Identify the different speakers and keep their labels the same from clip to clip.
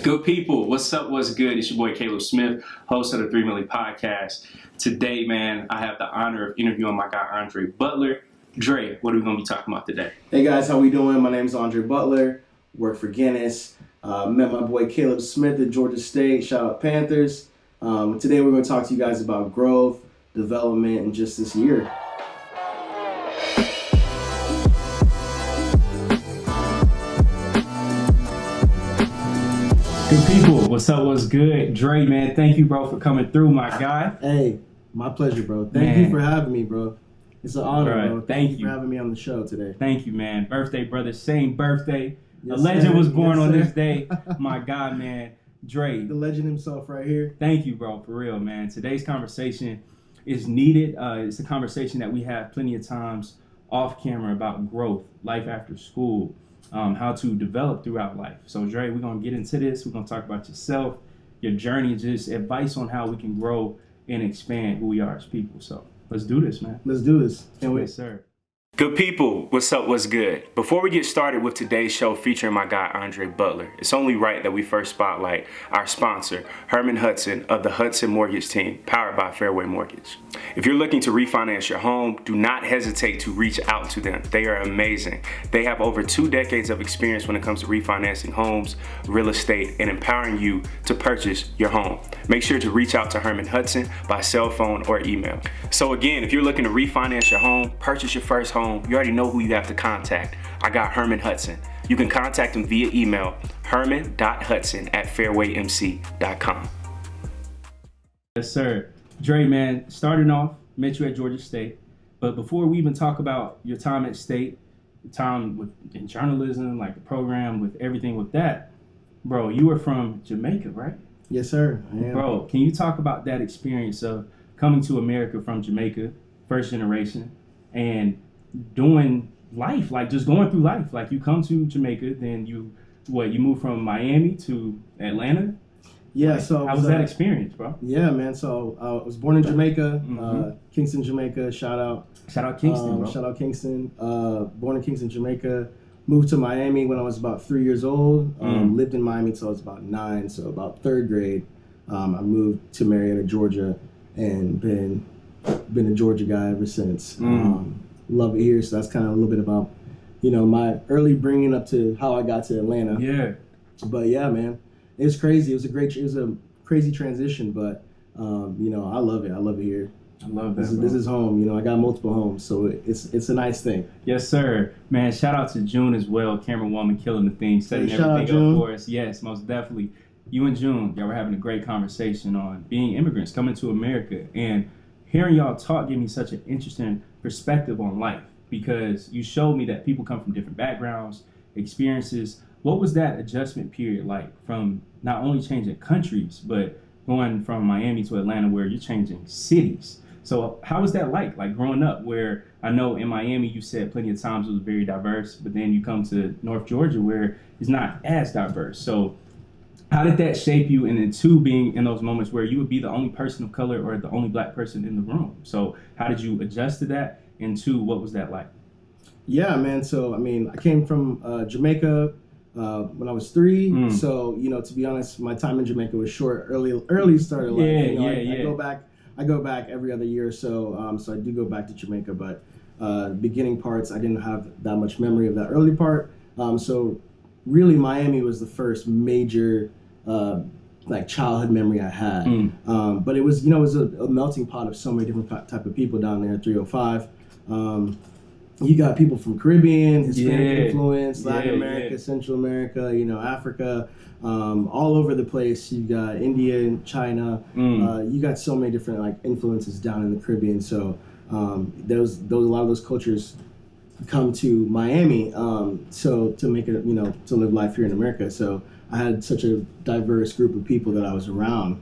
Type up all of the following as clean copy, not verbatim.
Speaker 1: Good people, what's up, what's good? It's your boy Caleb Smith, host of the 3 Milli Podcast. Today, man, I have the honor of interviewing my guy, Andre Butler. Dre, what are we going to be talking about today?
Speaker 2: Hey guys, how we doing? My name's Andre Butler, work for Guinness. Met my boy Caleb Smith at Georgia State, shout out Panthers. Today we're going to talk to you guys about growth, development, and just this year.
Speaker 1: Good people, what's up, what's good? Dre, man, thank you, bro, for coming through, my guy.
Speaker 2: Hey, my pleasure, bro. Thank you for having me, bro. It's an honor, bro. Thank you for having me on the show today.
Speaker 1: Thank you, man. Birthday, brother, same birthday.
Speaker 2: Yes,
Speaker 1: a legend
Speaker 2: sir.
Speaker 1: was born
Speaker 2: Yes,
Speaker 1: on
Speaker 2: sir.
Speaker 1: this day. My guy, man, Dre.
Speaker 2: The legend himself right here.
Speaker 1: Thank you, bro, for real, man. Today's conversation is needed. It's a conversation that we have plenty of times off camera about growth, life after school, how to develop throughout life. So, Dre, we're going to get into this. We're going to talk about yourself, your journey, just advice on how we can grow and expand who we are as people. So, let's do this, man.
Speaker 2: Let's do this. Can't wait.
Speaker 1: Yes, sir. Good people, what's up, what's good? Before we get started with today's show featuring my guy, Andre Butler, it's only right that we first spotlight our sponsor, Herman Hudson of the Hudson Mortgage Team, powered by Fairway Mortgage. If you're looking to refinance your home, do not hesitate to reach out to them. They are amazing. They have over 2 decades of experience when it comes to refinancing homes, real estate, and empowering you to purchase your home. Make sure to reach out to Herman Hudson by cell phone or email. So again, if you're looking to refinance your home, purchase your first home, you already know who you have to contact. I got Herman Hudson. You can contact him via email, herman.hudson@fairwaymc.com. Yes, sir. Dre, man, starting off, met you at Georgia State. But before we even talk about your time at State, time in journalism, like the program, with everything with that, bro, you were from Jamaica, right?
Speaker 2: Yes, sir. I am.
Speaker 1: Bro, can you talk about that experience of coming to America from Jamaica, first generation, and doing life, like just going through life? Like you come to Jamaica, then you move from Miami to Atlanta?
Speaker 2: Yeah,
Speaker 1: like,
Speaker 2: so
Speaker 1: how was that experience, bro?
Speaker 2: Yeah, man. So I was born in Jamaica, Kingston, Jamaica. Shout out
Speaker 1: Kingston, bro.
Speaker 2: Shout out Kingston. Born in Kingston, Jamaica. Moved to Miami when I was about 3 years old. Lived in Miami till I was about 9, so about 3rd grade. I moved to Marietta, Georgia, and been a Georgia guy ever since. Love it here, so that's kind of a little bit about, my early bringing up to how I got to Atlanta.
Speaker 1: Yeah.
Speaker 2: But yeah, man, it was crazy. It was a crazy transition, but I love it. I love it here.
Speaker 1: I love that.
Speaker 2: This is home. I got multiple homes, so it's a nice thing.
Speaker 1: Yes, sir. Man, shout out to June as well, camera woman, killing the thing, setting everything up for us. Yes, most definitely. You and June, y'all were having a great conversation on being immigrants, coming to America, and hearing y'all talk gave me such an interesting perspective on life, because you showed me that people come from different backgrounds, experiences. What was that adjustment period like, from not only changing countries, but going from Miami to Atlanta, where you're changing cities? So how was that like growing up, where I know in Miami you said plenty of times it was very diverse, but then you come to North Georgia where it's not as diverse. So how did that shape you? And then 2, being in those moments where you would be the only person of color or the only black person in the room. So how did you adjust to that? And 2, what was that like? Yeah,
Speaker 2: man. So, I came from Jamaica when I was 3. So, to be honest, my time in Jamaica was short, early started life. I go back every other year or so. So I do go back to Jamaica, but beginning parts, I didn't have that much memory of that early part. So really Miami was the first major childhood memory I had. But it was, it was a melting pot of so many different type of people down there at 305. You got people from Caribbean, Hispanic influence, Latin America, Central America, Africa, all over the place. You got India and China. You got so many different influences down in the Caribbean. So there was a lot of those cultures come to Miami, so to make it, to live life here in America. So I had such a diverse group of people that I was around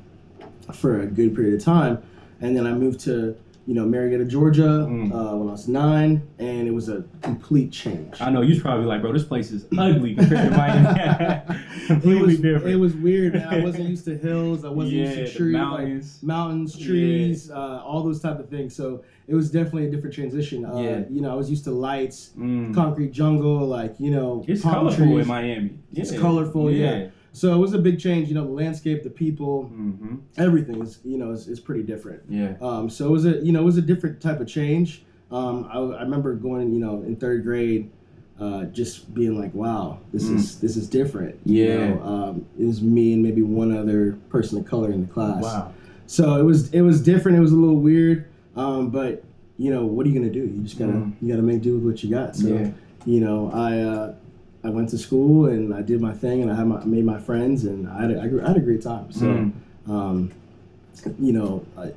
Speaker 2: for a good period of time. And then I moved to, Marietta, Georgia, when I was 9, and it was a complete change.
Speaker 1: I know, you was probably like, bro, this place is ugly compared to Miami. Completely different.
Speaker 2: It was weird, man. I wasn't used to hills. I wasn't used to trees, mountains, trees, all those type of things. So it was definitely a different transition. I was used to lights, concrete jungle,
Speaker 1: it's
Speaker 2: palm
Speaker 1: colorful
Speaker 2: trees.
Speaker 1: in Miami.
Speaker 2: It's colorful, So it was a big change. The landscape, the people, everything is pretty different.
Speaker 1: Yeah.
Speaker 2: So it was a different type of change. I remember going, in third grade, just being like, wow, this is different.
Speaker 1: Yeah.
Speaker 2: It was me and maybe one other person of color in the class.
Speaker 1: Wow.
Speaker 2: So it was different. It was a little weird. But what are you gonna do? You just gotta make do with what you got. So I went to school and I did my thing and I made my friends and I had a great time. So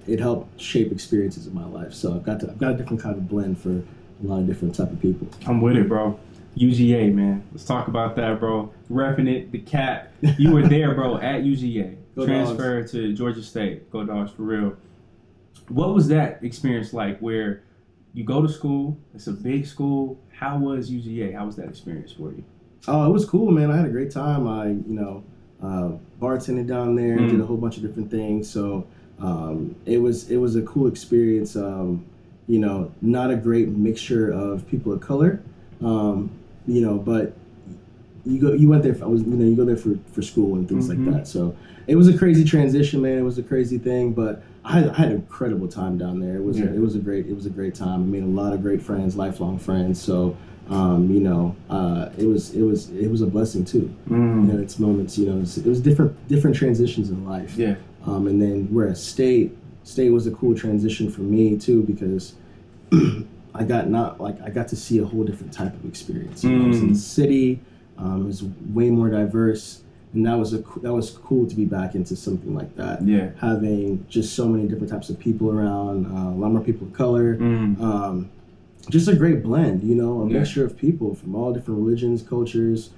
Speaker 2: it helped shape experiences in my life. So I've got a different kind of blend for a lot of different type of people.
Speaker 1: I'm with it, bro. UGA, man. Let's talk about that, bro. Repping it, the cap. You were there, bro, at UGA. Transferred to Georgia State. Go Dogs, for real. What was that experience like where you go to school, it's a big school. How was UGA? How was that experience for you?
Speaker 2: Oh, it was cool, man. I had a great time. I, bartended down there, did a whole bunch of different things. So it was a cool experience. Not a great mixture of people of color, but you went there. You go there for school and things like that. So it was a crazy transition, man. It was a crazy thing, but I had an incredible time down there. It was a great time. I made a lot of great friends, lifelong friends. So it was a blessing too. It's moments. It was different transitions in life.
Speaker 1: Yeah.
Speaker 2: And then we're at State. State was a cool transition for me too because I got to see a whole different type of experience. I was in the city. It was way more diverse. And that was cool to be back into something like that. Yeah. Having just so many different types of people around, a lot more people of color. Just a great blend, a mixture of people from all different religions, cultures,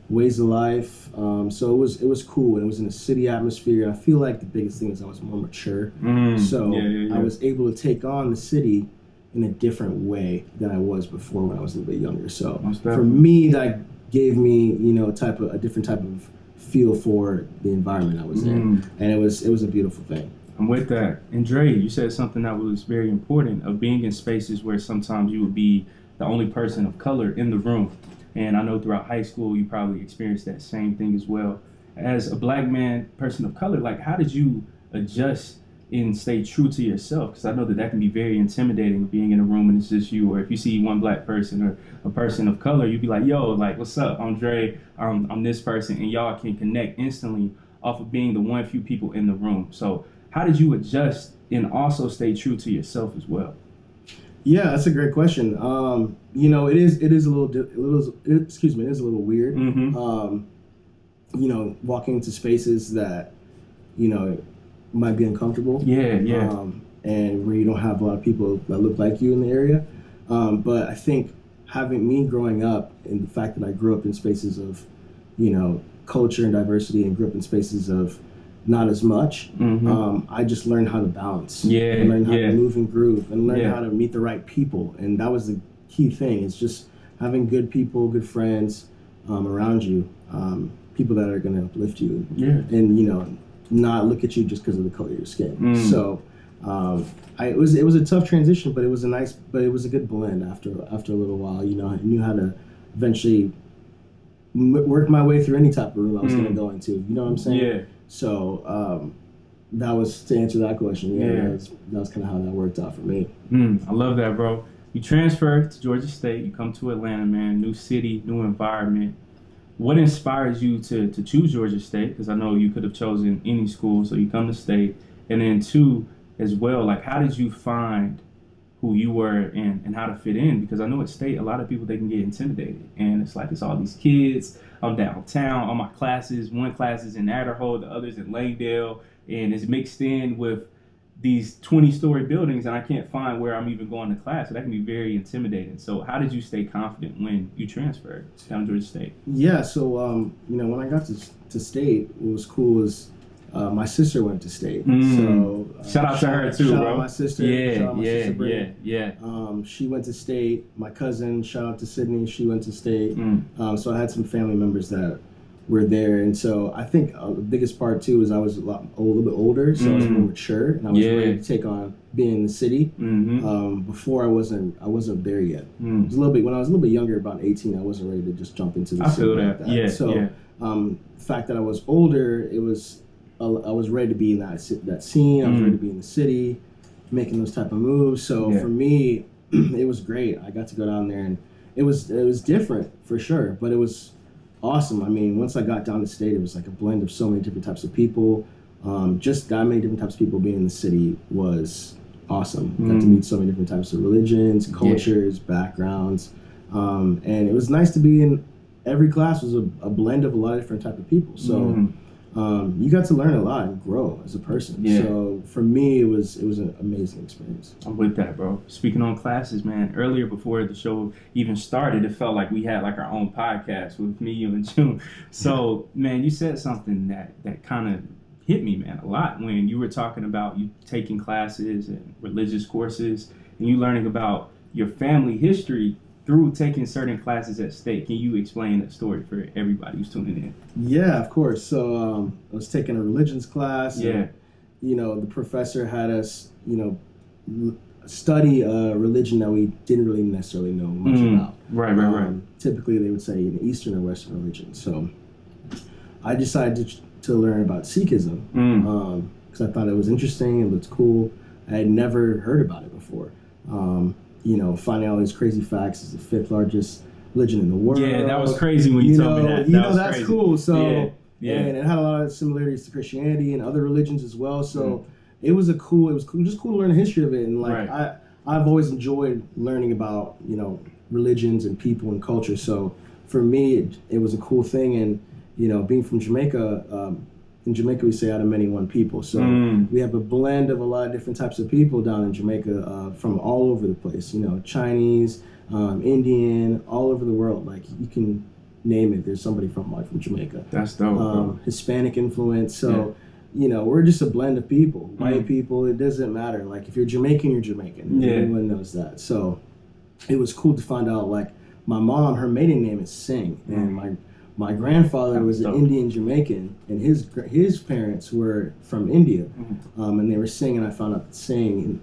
Speaker 2: ways of life. So it was cool, and it was in a city atmosphere. And I feel like the biggest thing is I was more mature. So I was able to take on the city in a different way than I was before when I was a little bit younger. So for me, that gave me, a different type of feel for the environment I was in, and it was a beautiful thing.
Speaker 1: I'm with that. And Dre, you said something that was very important, of being in spaces where sometimes you would be the only person of color in the room. And I know throughout high school you probably experienced that same thing as well. As a black man, person of color, like, how did you adjust and stay true to yourself? Because I know that can be very intimidating, being in a room and it's just you, or if you see one black person or a person of color, you'd be like, yo, like, what's up? I'm Dre, I'm this person, and y'all can connect instantly off of being the one few people in the room. So how did you adjust and also stay true to yourself as well?
Speaker 2: Yeah, that's a great question. It is a little weird. Walking into spaces that, might be uncomfortable. And where you don't have a lot of people that look like you in the area. But I think having me growing up, and the fact that I grew up in spaces of, culture and diversity, and grew up in spaces of not as much, I just learned how to balance. And learned how to move and groove, and learn how to meet the right people. And that was the key thing. It's just having good people, good friends around you, people that are going to uplift you. And, not look at you just because of the color of your skin. So it was a tough transition, but it was a good blend after a little while. I knew how to eventually work my way through any type of room I was going to go into. You know what I'm saying? Yeah. So that was to answer that question. That was kind of how that worked out for me.
Speaker 1: I love that, bro. You transferred to Georgia State. You come to Atlanta, man. New city, new environment. What inspires you to choose Georgia State? Because I know you could have chosen any school, so you come to State. And then two, as well, like, how did you find who you were and how to fit in? Because I know at State, a lot of people, they can get intimidated. And it's like, it's all these kids. I'm downtown. All my classes, one class is in Adderhold, the other's in Langdale. And it's mixed in with these 20-story buildings, and I can't find where I'm even going to class. So that can be very intimidating. So how did you stay confident when you transferred down to Georgia State?
Speaker 2: Yeah, so when I got to State, what was cool was my sister went to State. So
Speaker 1: shout out to her too,
Speaker 2: bro.
Speaker 1: Shout
Speaker 2: out my sister. She went to State. My cousin, shout out to Sydney, she went to State. So I had some family members that were there, and so I think the biggest part too is I was a little bit older, so I was more mature, and I was ready to take on being in the city. Before I wasn't there yet. It was a little bit when I was a little bit younger, about 18. I wasn't ready to just jump into the city like that. The fact that I was older, I was ready to be in that scene. I was ready to be in the city, making those type of moves. So for me, it was great. I got to go down there, and it was different for sure, but it was awesome. I mean, once I got down to state, it was like a blend of so many different types of people. Just that many different types of people being in the city was awesome. Got to meet so many different types of religions, cultures, backgrounds, and it was nice to be in. Every class was a blend of a lot of different type of people. So you got to learn a lot and grow as a person. Yeah. So for me, it was an amazing experience.
Speaker 1: I'm with that, bro. Speaking on classes, man, earlier before the show even started, it felt like we had like our own podcast with me, you, and June. So, man, you said something that kind of hit me, man, a lot when you were talking about you taking classes and religious courses and you learning about your family history through taking certain classes at state. Can you explain that story for everybody who's tuning in?
Speaker 2: Yeah, of course. So I was taking a religions class. Yeah. And, you know, the professor had us, you know, study a religion that we didn't really necessarily know much about.
Speaker 1: Right.
Speaker 2: Typically, they would say an Eastern or Western religion. So I decided to learn about Sikhism because I thought it was interesting. It looked cool. I had never heard about it before. You know, finding all these crazy facts, is the 5th largest religion in the world.
Speaker 1: Yeah, that was crazy when you told me that.
Speaker 2: That's crazy. Cool. So,
Speaker 1: yeah.
Speaker 2: And it had a lot of similarities to Christianity and other religions as well. So it was just cool to learn the history of it. And like, I've always enjoyed learning about, you know, religions and people and culture. So for me, it was a cool thing. And, you know, being from Jamaica, in Jamaica, we say out of many, one people. So we have a blend of a lot of different types of people down in Jamaica from all over the place. You know, Chinese, Indian, all over the world. Like, you can name it. There's somebody from Jamaica.
Speaker 1: That's dope.
Speaker 2: Hispanic influence. So, you know, we're just a blend of people. White people, it doesn't matter. Like, if you're Jamaican, you're Jamaican. Yeah. Everyone knows that. So it was cool to find out, like, my mom, her maiden name is Singh. And my grandfather was an Indian Jamaican, and his parents were from India, and they were Singh. And I found out that Singh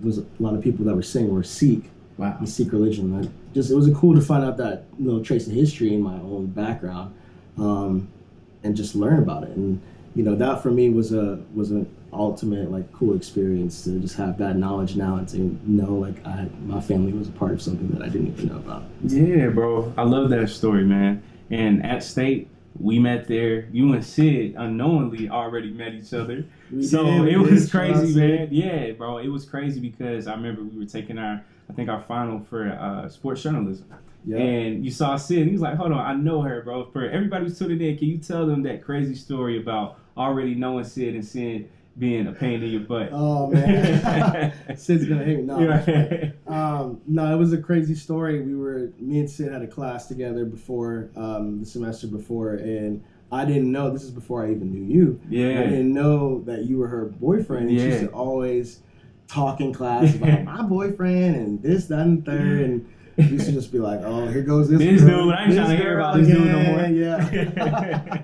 Speaker 2: was a lot of people that were Singh were Sikh, the Sikh religion. It was cool to find out that little trace of history in my own background, and just learn about it. And you know, that for me was an ultimate like cool experience to just have that knowledge now and to know like my family was a part of something that I didn't even know about.
Speaker 1: Yeah, bro, I love that story, man. And at state, we met there. You and Sid unknowingly already met each other. It was crazy, man. Yeah, bro. It was crazy because I remember we were taking our final for sports journalism. Yeah. And you saw Sid, and he was like, hold on, I know her, bro. For everybody who's tuning in, can you tell them that crazy story about already knowing Sid and Sid being a pain in your butt?
Speaker 2: Oh, man. Sid's going to hate me. No, it was a crazy story. Me and Sid had a class together before, the semester before, and I didn't know, this is before I even knew you. Yeah. I didn't know that you were her boyfriend. And she used to always talk in class about my boyfriend and this, that, and third. And we used to just be like, oh, here goes this
Speaker 1: dude. I ain't trying to hear about this dude no more.
Speaker 2: Yeah.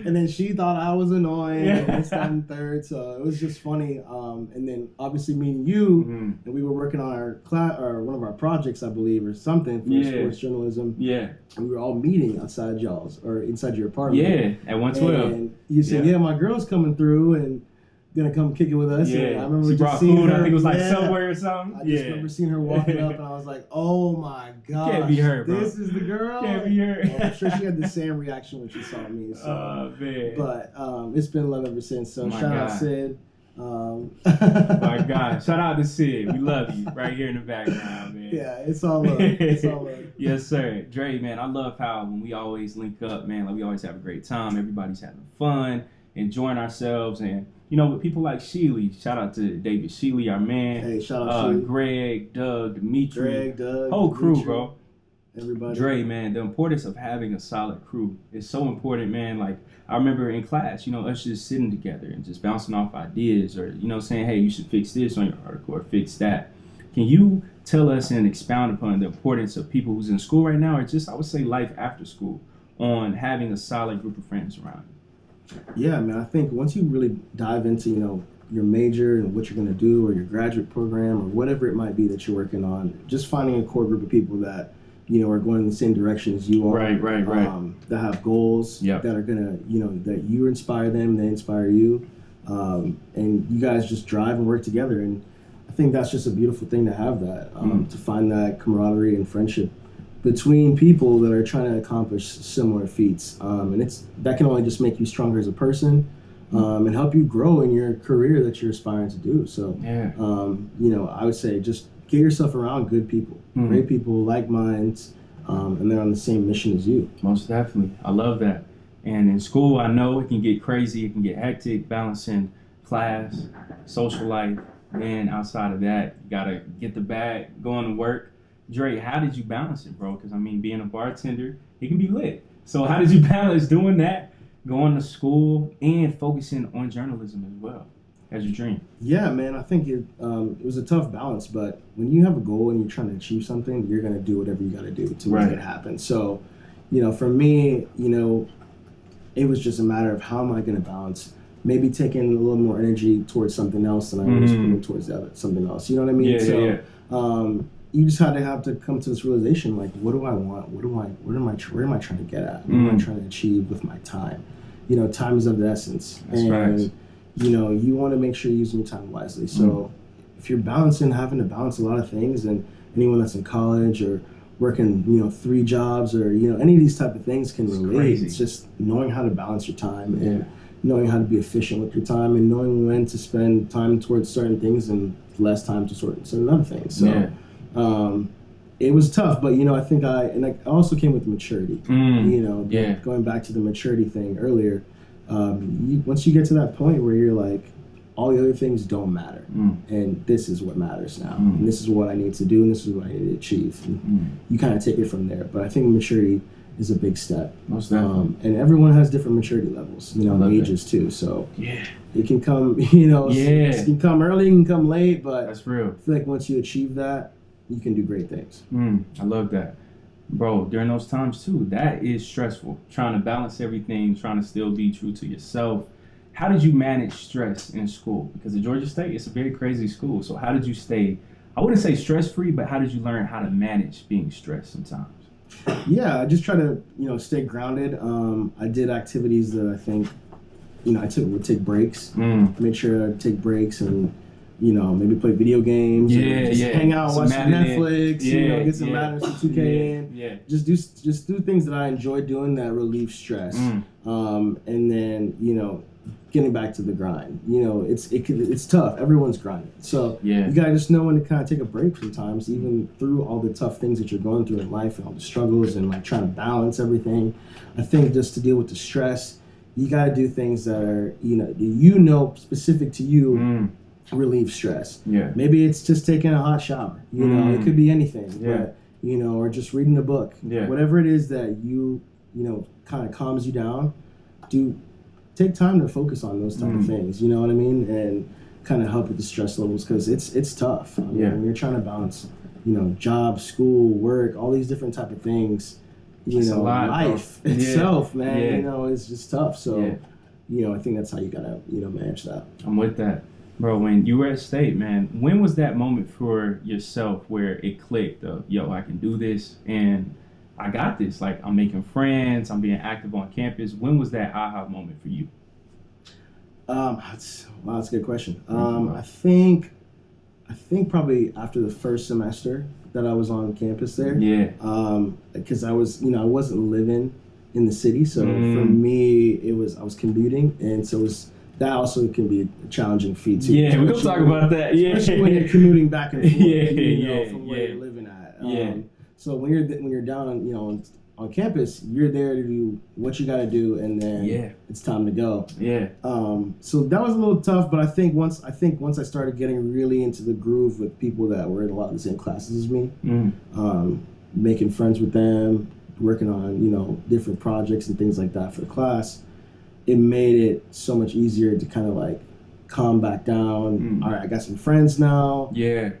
Speaker 2: And then she thought I was annoying and this, that, and third. So it was just funny. And then obviously meeting you, and we were working on our class or one of our projects, I believe, or something for sports journalism. Yeah. And we were all meeting outside inside your apartment.
Speaker 1: Yeah, at 112.
Speaker 2: And you said, my girl's coming through and gonna come kick it with us.
Speaker 1: Yeah,
Speaker 2: and I remember
Speaker 1: she brought food. I think it was like Subway or something.
Speaker 2: I just remember seeing her walking up, and I was like, "Oh my gosh,
Speaker 1: can't be her, bro.
Speaker 2: This is the girl."
Speaker 1: Can't be her.
Speaker 2: I'm sure she had the same reaction when she saw me. So.
Speaker 1: Oh man.
Speaker 2: But it's been love ever since. So shout out Sid.
Speaker 1: My God, shout out to Sid. We love you right here in the background, man.
Speaker 2: Yeah, it's all love. It's all love.
Speaker 1: Yes, sir. Dre, man, I love how when we always link up, man, like we always have a great time. Everybody's having fun, enjoying ourselves, and you know, with people like Sheely, shout out to David Sheely, our man.
Speaker 2: Hey, shout out Sheely.
Speaker 1: Greg, Doug, Dimitri.
Speaker 2: Doug,
Speaker 1: whole crew, bro.
Speaker 2: Everybody.
Speaker 1: Dre, man, the importance of having a solid crew is so important, man. Like, I remember in class, you know, us just sitting together and just bouncing off ideas or, you know, saying, hey, you should fix this on your article or fix that. Can you tell us and expound upon the importance of people who's in school right now or just, I would say, life after school on having a solid group of friends around you?
Speaker 2: Yeah, man, I think once you really dive into, you know, your major and what you're going to do or your graduate program or whatever it might be that you're working on, just finding a core group of people that are going in the same direction as you are.
Speaker 1: Right.
Speaker 2: That have goals that are gonna, that you inspire them, they inspire you, and you guys just drive and work together. And I think that's just a beautiful thing to have that, to find that camaraderie and friendship between people that are trying to accomplish similar feats. And that can only just make you stronger as a person, and help you grow in your career that you're aspiring to do. So, I would say just get yourself around good people, great people, like minds, and they're on the same mission as you.
Speaker 1: Most definitely. I love that. And in school, I know it can get crazy, it can get hectic, balancing class, social life. Then outside of that, you gotta get the bag, going to work. Dre, how did you balance it, bro? Because being a bartender, it can be lit. So how did you balance doing that, going to school, and focusing on journalism as well as your dream?
Speaker 2: Yeah, man, I think it was a tough balance, but when you have a goal and you're trying to achieve something, you're gonna do whatever you gotta do to make it happen. So, for me, it was just a matter of how am I gonna balance maybe taking a little more energy towards something else than I was putting towards something else. You know what I mean? You just have to come to this realization, like, what do I want? Where am I trying to get at? What am I trying to achieve with my time? Time is of the essence.
Speaker 1: That's right.
Speaker 2: You want to make sure you're using your time wisely. So if you're having to balance a lot of things, and anyone that's in college or working, 3 jobs or, any of these type of things can relate. Crazy. It's just knowing how to balance your time and knowing how to be efficient with your time and knowing when to spend time towards certain things and less time to certain other things. So it was tough, but I think I also came with maturity. Going back to the maturity thing earlier, once you get to that point where you're like, all the other things don't matter, and this is what matters now, and this is what I need to do, and this is what I need to achieve. You kind of take it from there. But I think maturity is a big step.
Speaker 1: Most definitely.
Speaker 2: And everyone has different maturity levels, ages too. So it can come, it can come early, it can come late, but
Speaker 1: that's real.
Speaker 2: I feel like once you achieve that, you can do great things.
Speaker 1: I love that. Bro, during those times too, that is stressful. Trying to balance everything, trying to still be true to yourself. How did you manage stress in school? Because at Georgia State, it's a very crazy school. So how did you stay, I wouldn't say stress-free, but how did you learn how to manage being stressed sometimes?
Speaker 2: Yeah, I just try to, stay grounded. I did activities that I think, would take breaks. Make sure I take breaks and, maybe play video games. Hang out, watch some Netflix. Get some Madden, some 2K in. Just do things that I enjoy doing that relieve stress. And then getting back to the grind. It's tough. Everyone's grinding. So you gotta just know when to kind of take a break sometimes, even through all the tough things that you're going through in life and all the struggles and like trying to balance everything. I think just to deal with the stress, you gotta do things that are specific to you. Relieve stress. Maybe it's just taking a hot shower. It could be anything. But, or just reading a book. Whatever it is that you kind of calms you down. Take time to focus on those type of things. You know what I mean? And kind of help with the stress levels, because it's tough. When you're trying to balance, job, school, work, all these different type of things. Life itself, man. It's just tough. So I think that's how you gotta manage that.
Speaker 1: I'm with that. Bro, when you were at State, man, when was that moment for yourself where it clicked of, I can do this and I got this? Like, I'm making friends, I'm being active on campus. When was that aha moment for you?
Speaker 2: That's a good question. I think probably after the first semester that I was on campus there. Because I wasn't living in the city, so for me, I was commuting, and so that also can be a challenging feat too.
Speaker 1: We're gonna talk about that.
Speaker 2: Especially when you're commuting back and forth, from where you're living at. So when you're down, on campus, you're there to do what you got to do, and then it's time to go. So that was a little tough, but I think once I started getting really into the groove with people that were in a lot of the same classes as me, making friends with them, working on different projects and things like that for the class, it made it so much easier to kind of like calm back down. All right, I got some friends now.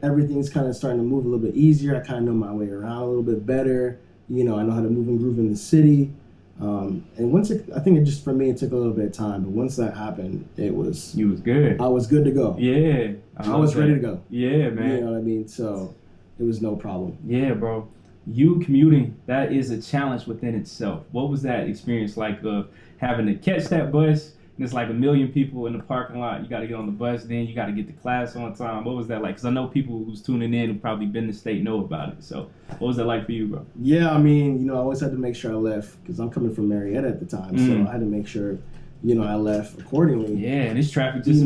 Speaker 2: Everything's kind of starting to move a little bit easier. I kind of know my way around a little bit better. I know how to move and groove in the city. And I think it just, for me, it took a little bit of time. But once that happened,
Speaker 1: you was good.
Speaker 2: I was good to go.
Speaker 1: I
Speaker 2: was ready to go.
Speaker 1: Man.
Speaker 2: You know what I mean? So it was no problem.
Speaker 1: Bro. you commuting, that is a challenge within itself. What was that experience like of having to catch that bus? And it's like a million people in the parking lot. You got to get on the bus, then you got to get to class on time. What was that like? Because I know people who's tuning in who probably been to state know about it. So what was that like for you, bro?
Speaker 2: Yeah, I mean, I always had to make sure I left because I'm coming from Marietta at the time. So I had to make sure, I left accordingly.
Speaker 1: Yeah, and it's traffic just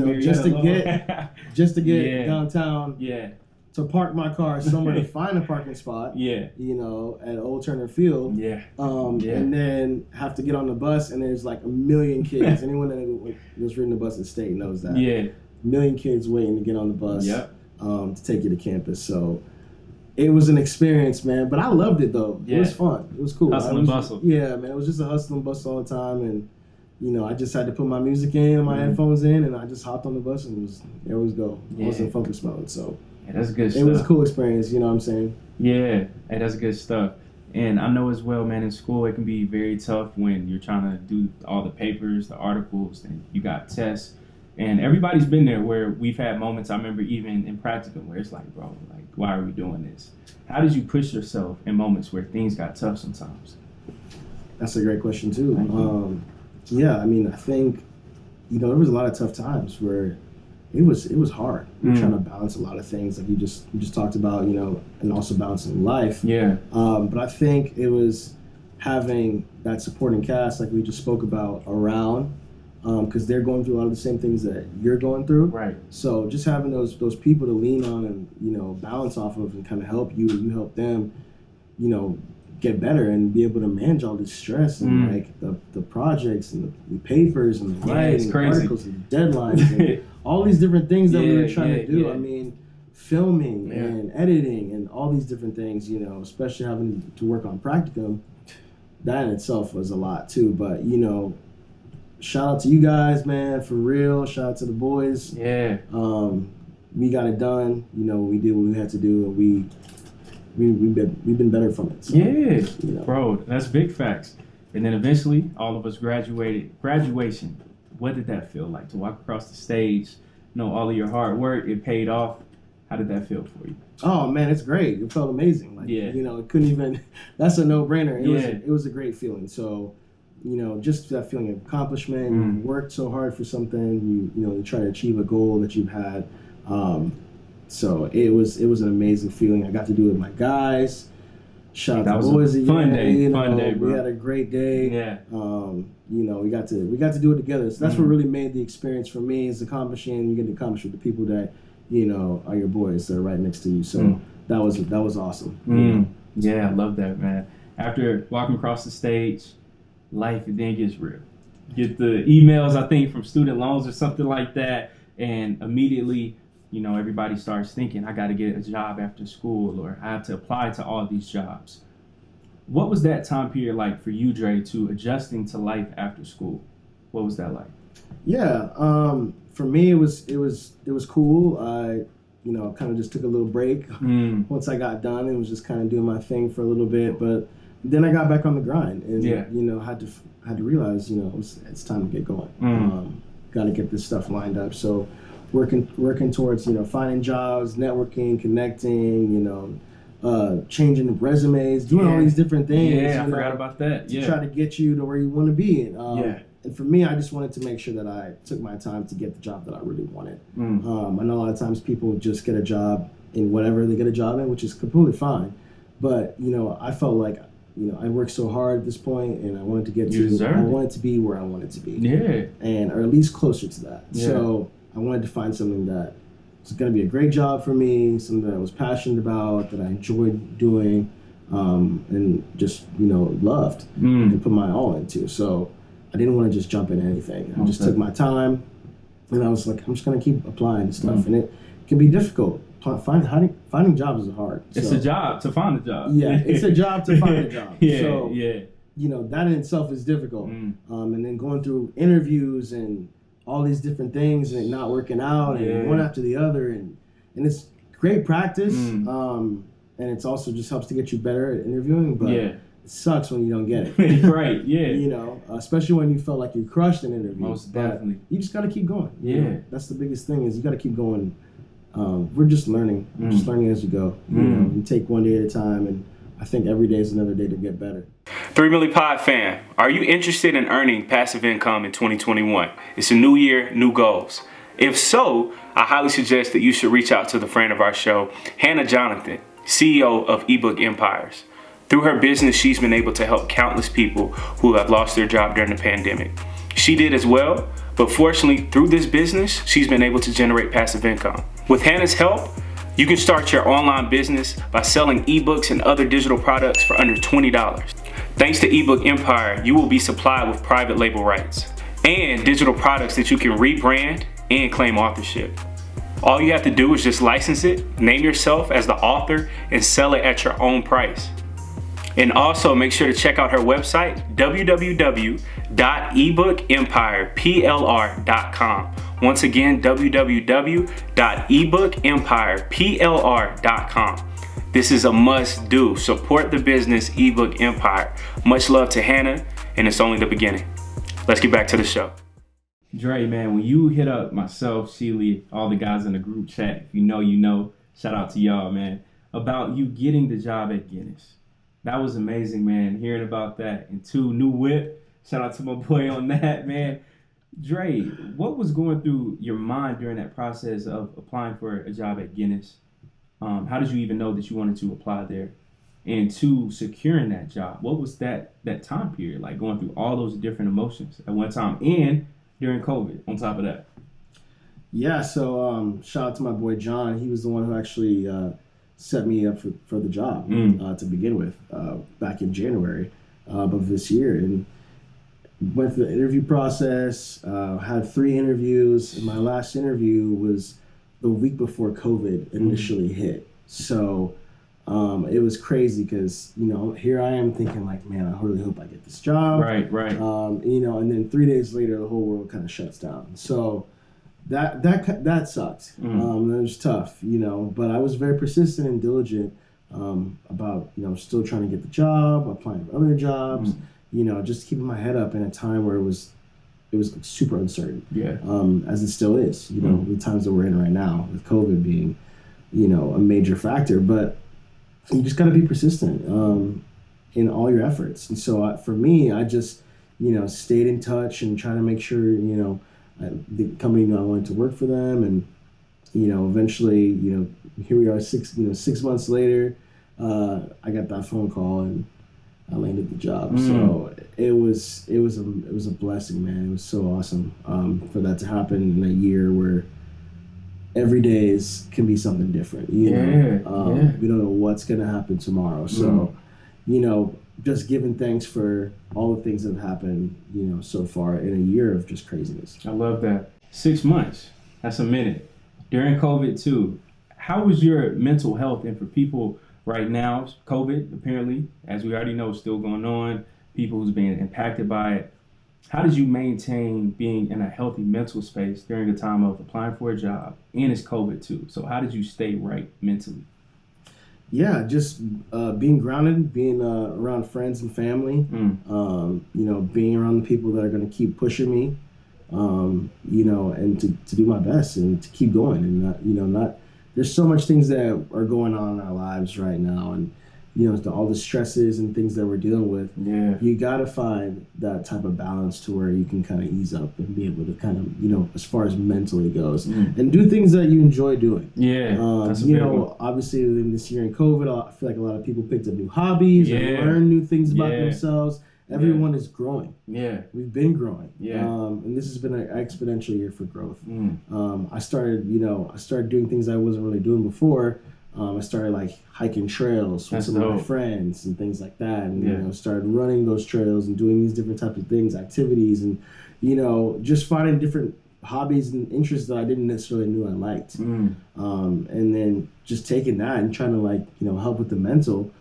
Speaker 2: just to get downtown.
Speaker 1: Yeah.
Speaker 2: To park my car somewhere to find a parking spot.
Speaker 1: Yeah.
Speaker 2: At Old Turner Field.
Speaker 1: Yeah.
Speaker 2: And then have to get on the bus, and there's like a million kids. Anyone that was riding the bus in state knows that.
Speaker 1: Yeah.
Speaker 2: A million kids waiting to get on the bus.
Speaker 1: Yep.
Speaker 2: To take you to campus. So it was an experience, man. But I loved it though.
Speaker 1: Yeah.
Speaker 2: It was fun. It was cool.
Speaker 1: Hustle and bustle.
Speaker 2: Yeah, man. It was just a hustle and bustle all the time, and I just had to put my music in, my headphones in, and I just hopped on the bus and there was go. I was in focus mode. So.
Speaker 1: Yeah, that's good stuff.
Speaker 2: It was a cool experience, you know what I'm saying?
Speaker 1: Yeah, hey, that's good stuff. And I know as well, man, in school it can be very tough when you're trying to do all the papers, the articles, and you got tests. And everybody's been there where we've had moments, I remember even in practicum, where it's like, bro, like, why are we doing this? How did you push yourself in moments where things got tough sometimes?
Speaker 2: That's a great question, too. Yeah, I mean, I think, there was a lot of tough times where it was hard. You're trying to balance a lot of things like you just talked about, and also balancing life.
Speaker 1: Yeah.
Speaker 2: But I think it was having that supporting cast like we just spoke about around, because they're going through a lot of the same things that you're going through.
Speaker 1: Right.
Speaker 2: So just having those people to lean on and balance off of and kind of help you and you help them, get better and be able to manage all this stress and like the projects and the papers and the writing and articles and deadlines and all these different things that we were trying to do.
Speaker 1: Yeah.
Speaker 2: I mean, filming and editing and all these different things, especially having to work on practicum, that in itself was a lot too. But, shout out to you guys, man, for real. Shout out to the boys.
Speaker 1: Yeah.
Speaker 2: We got it done. We did what we had to do, and we've been better from it. So,
Speaker 1: Bro, that's big facts. And then eventually, all of us graduated. Graduation, what did that feel like to walk across the stage? All of your hard work, it paid off. How did that feel for you?
Speaker 2: Oh man, it's great. It felt amazing. Like, it couldn't even. That's a no-brainer. It was a great feeling. So, just that feeling of accomplishment. You worked so hard for something. You try to achieve a goal that you've had. So it was an amazing feeling. I got to do it with my guys. Shout out to the boys again.
Speaker 1: Fun day, bro.
Speaker 2: We had a great day.
Speaker 1: Yeah.
Speaker 2: We got to do it together. So that's what really made the experience for me is accomplishing. You get to accomplish with the people that are your boys that are right next to you. So that was awesome.
Speaker 1: Yeah, I love that, man. After walking across the stage, life then gets real. Get the emails, I think, from student loans or something like that, and immediately. Everybody starts thinking, I got to get a job after school or I have to apply to all these jobs. What was that time period like for you, Dre, to adjusting to life after school? What was that like?
Speaker 2: Yeah, for me, it was cool. I, kind of just took a little break. Once I got done and was just kind of doing my thing for a little bit. But then I got back on the grind and, had to realize, it's time to get going. Got to get this stuff lined up. So working towards, finding jobs, networking, connecting, changing resumes, doing all these different things.
Speaker 1: Yeah, I forgot about that.
Speaker 2: To try to get you to where you want to be. And for me, I just wanted to make sure that I took my time to get the job that I really wanted. I know a lot of times people just get a job in whatever they get a job in, which is completely fine. But, I felt like, I worked so hard at this point and I wanted to get I wanted to be where I wanted to be. Yeah. Or at least closer to that. Yeah. So I wanted to find something that was going to be a great job for me, something that I was passionate about, that I enjoyed doing, and just, loved and put my all into. So I didn't want to just jump into anything. I just took my time and I was like, I'm just going to keep applying stuff. And it can be difficult. Finding jobs is hard.
Speaker 1: It's a job to find a job.
Speaker 2: Yeah, it's a job to find a job.
Speaker 1: So,
Speaker 2: that in itself is difficult. And then going through interviews and all these different things and not working out and one after the other and it's great practice and it's also just helps to get you better at interviewing, but it sucks when you don't get it.
Speaker 1: Right,
Speaker 2: especially when you felt like you crushed an interview.
Speaker 1: Most definitely.
Speaker 2: But you just got to keep going. That's the biggest thing is you got to keep going. We're just learning. We're just learning as you go. You take one day at a time and I think every day is another day to get better.
Speaker 1: 3 Milli Pod Fam, are you interested in earning passive income in 2021? It's a new year, new goals. If so, I highly suggest that you should reach out to the friend of our show, Hannah Jonathan, CEO of eBook Empires. Through her business, she's been able to help countless people who have lost their job during the pandemic. She did as well, but fortunately, through this business, she's been able to generate passive income. With Hannah's help, you can start your online business by selling ebooks and other digital products for under $20. Thanks to eBook Empire, you will be supplied with private label rights and digital products that you can rebrand and claim authorship. All you have to do is just license it, name yourself as the author, and sell it at your own price. And also make sure to check out her website, www.ebookempireplr.com. Once again, www.ebookempireplr.com. This is a must do. Support the business eBook Empire. Much love to Hannah, and it's only the beginning. Let's get back to the show. Dre, man, when you hit up myself, Sheely, all the guys in the group chat, if you know, you know, shout out to y'all, man, about you getting the job at Guinness. That was amazing, man, hearing about that. And two, new whip. Shout out to my boy on that, man. Dre, what was going through your mind during that process of applying for a job at Guinness? How did you even know that you wanted to apply there? And two, securing that job. What was that time period like, going through all those different emotions at one time and during COVID on top of that?
Speaker 2: Yeah, so shout out to my boy John. He was the one who actually set me up for the job to begin with back in January of this year. And went through the interview process, had 3 interviews, and my last interview was the week before COVID initially hit. So it was crazy because, you know, here I am thinking like, man, I really hope I get this job.
Speaker 1: Right.
Speaker 2: You know, and then 3 days later, the whole world kind of shuts down. So that sucked. It was tough, you know, but I was very persistent and diligent about, you know, still trying to get the job, applying for other jobs, you know, just keeping my head up in a time where it was super uncertain. Yeah. As it still is, you know, the times that we're in right now with COVID being, you know, a major factor, but you just got to be persistent in all your efforts. And so for me, I just, you know, stayed in touch and trying to make sure, you know, the company knew I wanted to work for them. And, you know, eventually, you know, here we are 6 months later, I got that phone call and I landed the job. So it was a blessing, man. It was so awesome for that to happen in a year where every day can be something different. You know, we don't know what's gonna happen tomorrow. So, you know, just giving thanks for all the things that have happened, you know, so far in a year of just craziness.
Speaker 1: I love that. 6 months. That's a minute. During COVID too, how was your mental health? And for people right now, COVID, apparently, as we already know, still going on, people who's being impacted by it. How did you maintain being in a healthy mental space during the time of applying for a job? And it's COVID too. So how did you stay right mentally?
Speaker 2: Yeah, just being grounded, being around friends and family, you know, being around the people that are going to keep pushing me, you know, and to do my best and to keep going and not, you know, there's so much things that are going on in our lives right now, and you know, all the stresses and things that we're dealing with. Yeah, you got to find that type of balance to where you can kind of ease up and be able to kind of, you know, as far as mentally goes, and do things that you enjoy doing. Yeah, that's you know, one. Obviously in this year in COVID, I feel like a lot of people picked up new hobbies and learned new things about themselves. Everyone is growing. Yeah, we've been growing. Yeah, and this has been an exponential year for growth. I started doing things I wasn't really doing before. I started like hiking trails with some of my friends and things like that, and you know, started running those trails and doing these different types of things, activities, and you know, just finding different hobbies and interests that I didn't necessarily knew I liked. And then just taking that and trying to, like, you know, help with the mental.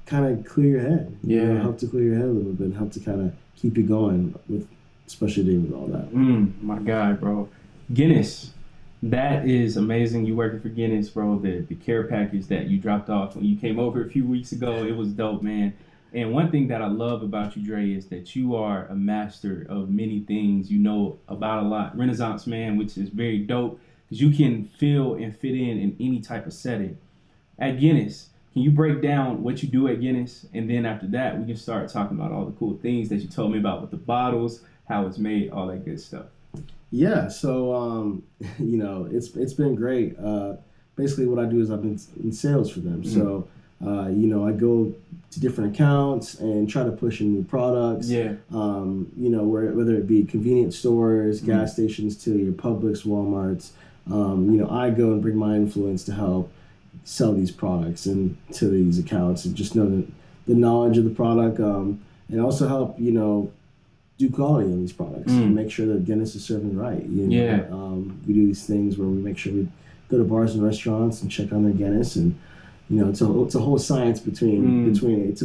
Speaker 2: Kind of clear your head. You know, help to clear your head a little bit and help to kind of keep you going with, especially dealing with all that.
Speaker 1: My God, bro. Guinness, that is amazing. You working for Guinness, bro. The care package that you dropped off when you came over a few weeks ago, it was dope, man. And one thing that I love about you, Dre, is that you are a master of many things. You know about a lot. Renaissance man, which is very dope because you can feel and fit in any type of setting. At Guinness, Can you break down what you do at Guinness? And then after that, we can start talking about all the cool things that you told me about with the bottles, how it's made, all that good stuff.
Speaker 2: Yeah, so it's been great. Basically, what I do is I've been in sales for them. So, I go to different accounts and try to push in new products.
Speaker 1: Yeah.
Speaker 2: Whether it be convenience stores, gas stations, to your Publix, Walmarts. I go and bring my influence to help sell these products and to these accounts, and just know the knowledge of the product, and also help do quality in these products and make sure that Guinness is serving right. We do these things where we make sure we go to bars and restaurants and check on their Guinness, and it's a whole science between it's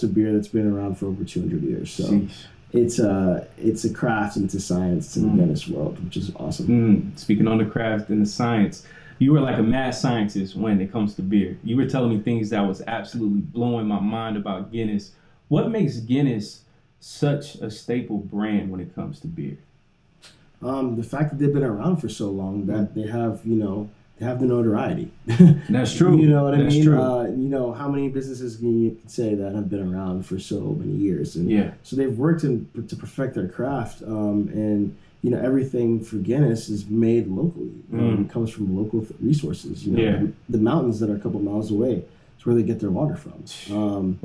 Speaker 2: a beer that's been around for over 200 years. So it's a craft and it's a science to the Guinness world, which is awesome.
Speaker 1: Speaking on the craft and the science, you were like a mad scientist when it comes to beer. You were telling me things that was absolutely blowing my mind about Guinness. What makes Guinness such a staple brand when it comes to beer?
Speaker 2: The fact that they've been around for so long, that they have the notoriety.
Speaker 1: That's true.
Speaker 2: You know what I mean?
Speaker 1: That's true.
Speaker 2: How many businesses can you say that have been around for so many years? And so they've worked to perfect their craft, and everything for Guinness is made locally. It comes from local resources. The mountains that are a couple miles away is where they get their water from.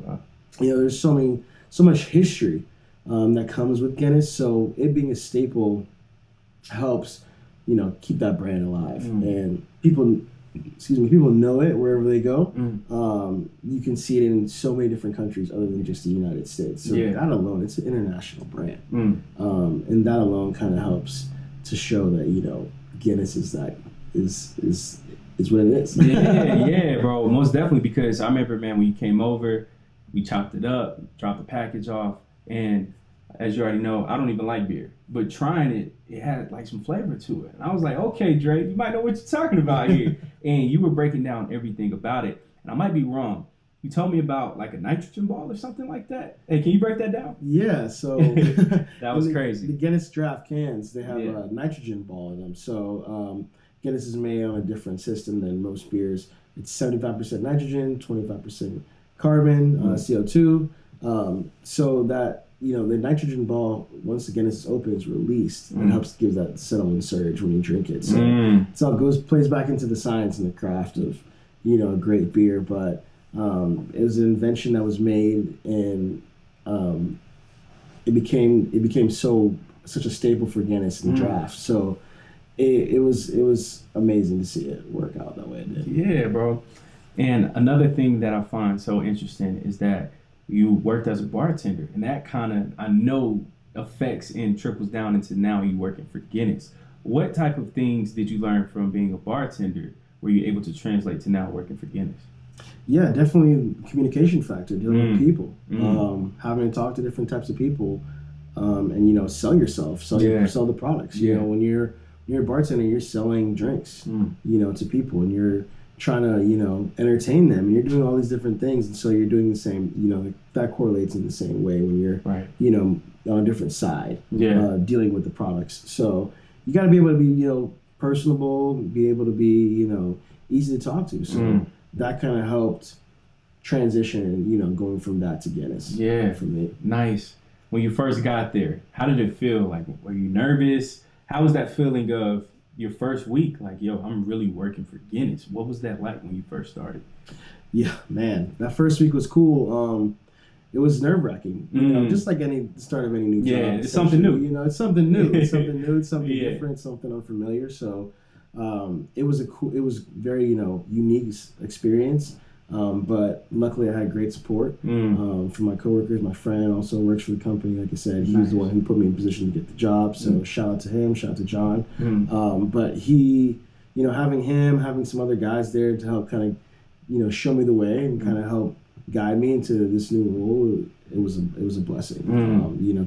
Speaker 2: There's so much history that comes with Guinness. So it being a staple helps, keep that brand alive. And people know it wherever they go. You can see it in so many different countries other than just the United States. So that alone, it's an international brand. And that alone kind of helps to show that, Guinness is what it is.
Speaker 1: Yeah, bro. Most definitely, because I remember, man, when you came over, we chopped it up, dropped the package off, and as you already know, I don't even like beer. But trying it had like some flavor to it. And I was like, okay, Dre, you might know what you're talking about here. And you were breaking down everything about it. And I might be wrong. You told me about like a nitrogen ball or something like that. Hey, can you break that down?
Speaker 2: Yeah, so
Speaker 1: that was crazy.
Speaker 2: The Guinness draft cans, they have a nitrogen ball in them. So Guinness is made on a different system than most beers. It's 75% nitrogen, 25% carbon, CO2. So that the nitrogen ball, once the Guinness is open, is released and helps give that settling surge when you drink it. So it's all plays back into the science and the craft of a great beer. But it was an invention that was made, and it became such a staple for Guinness in the draft. So it was amazing to see it work out that way it did.
Speaker 1: Yeah, bro. And another thing that I find so interesting is that you worked as a bartender, and that kind of, I know, affects and trickles down into now you working for Guinness. What type of things did you learn from being a bartender were you able to translate to now working for Guinness?
Speaker 2: Yeah, definitely communication factor, dealing with people, having to talk to different types of people, and sell yourself, sell the products. When you're a bartender, you're selling drinks, to people, and you're trying to entertain them, and you're doing all these different things, and so you're doing the same, that correlates in the same way when you're on a different side, dealing with the products. So you got to be able to be personable, be able to be easy to talk to. So that kind of helped transition, going from that to Guinness. For me.
Speaker 1: Nice. When you first got there, how did it feel? Like, were you nervous? How was that feeling of your first week? Like, yo, I'm really working for Guinness. What was that like when you first started?
Speaker 2: Yeah, man, that first week was cool. It was nerve-wracking, just like any start of any new job.
Speaker 1: Yeah, it's something new.
Speaker 2: It's something new. It's something new. It's something different. Something unfamiliar. So it was very unique experience. But luckily, I had great support from my coworkers. My friend also works for the company. Like I said, he was the one who put me in position to get the job. So shout out to him. Shout out to John. But he, having some other guys there to help kind of, show me the way and kind of help guide me into this new role. It was a blessing.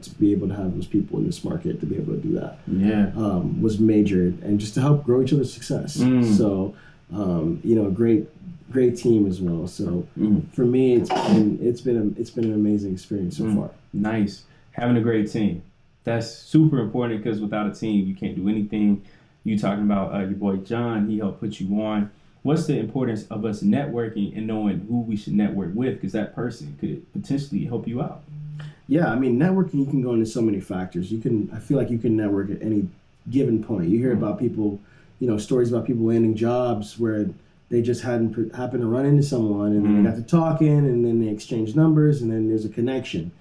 Speaker 2: To be able to have those people in this market to be able to do that. Was major, and just to help grow each other's success. So, great team as well. So for me, it's been an amazing experience so far.
Speaker 1: Nice. Having a great team. That's super important, because without a team, you can't do anything. You talking about your boy John, he helped put you on. what's the importance of us networking and knowing who we should network with? Because that person could potentially help you out.
Speaker 2: Yeah, I mean, networking, you can go into so many factors. I feel like you can network at any given point. You hear about people, stories about people landing jobs where they just happened to run into someone, and then they got to talking, and then they exchanged numbers, and then there's a connection.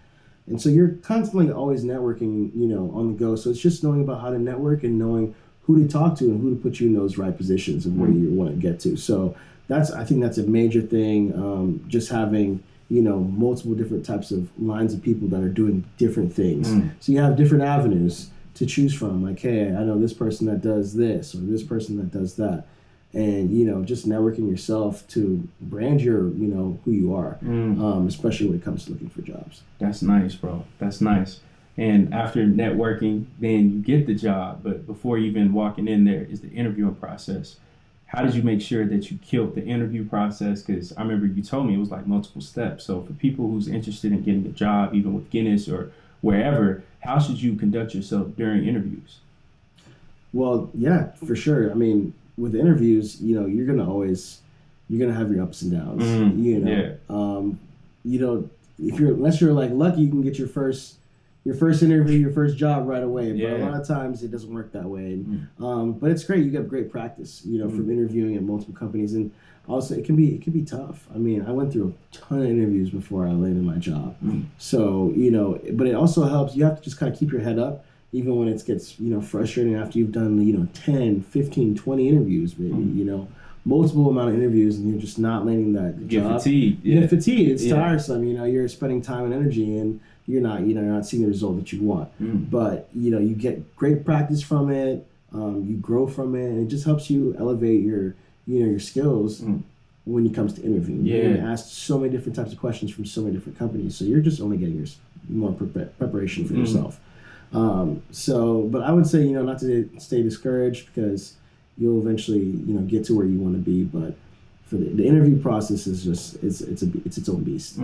Speaker 2: And so you're constantly always networking, on the go. So it's just knowing about how to network and knowing who to talk to and who to put you in those right positions of where you want to get to. So I think that's a major thing. Just having, multiple different types of lines of people that are doing different things. So you have different avenues to choose from. Like, hey, I know this person that does this, or this person that does that. And, just networking yourself to brand your, who you are, especially when it comes to looking for jobs.
Speaker 1: That's nice, bro. That's nice. And after networking, then you get the job. But before even walking in there is the interviewing process. How did you make sure that you killed the interview process? Because I remember you told me it was like multiple steps. So for people who's interested in getting a job, even with Guinness or wherever, how should you conduct yourself during interviews?
Speaker 2: Well, yeah, for sure. I mean, with interviews, you're gonna have your ups and downs. Unless you're like lucky, you can get your first interview, your first job right away. But a lot of times it doesn't work that way. But it's great. You get great practice, from interviewing at multiple companies. And also it can be tough. I mean, I went through a ton of interviews before I landed my job. So, but it also helps. You have to just kind of keep your head up, even when it gets, frustrating after you've done, 10, 15, 20 interviews, maybe, multiple amount of interviews, and you're just not landing that job.
Speaker 1: Get fatigued.
Speaker 2: You get fatigued. It's tiresome. You're spending time and energy, and you're not seeing the result that you want. But, you get great practice from it. You grow from it, and it just helps you elevate your skills when it comes to interviewing. You're going to ask so many different types of questions from so many different companies. So you're just only getting more preparation for yourself. But I would say, not to stay discouraged, because you'll eventually, get to where you want to be. But for the interview process is just, it's its own beast.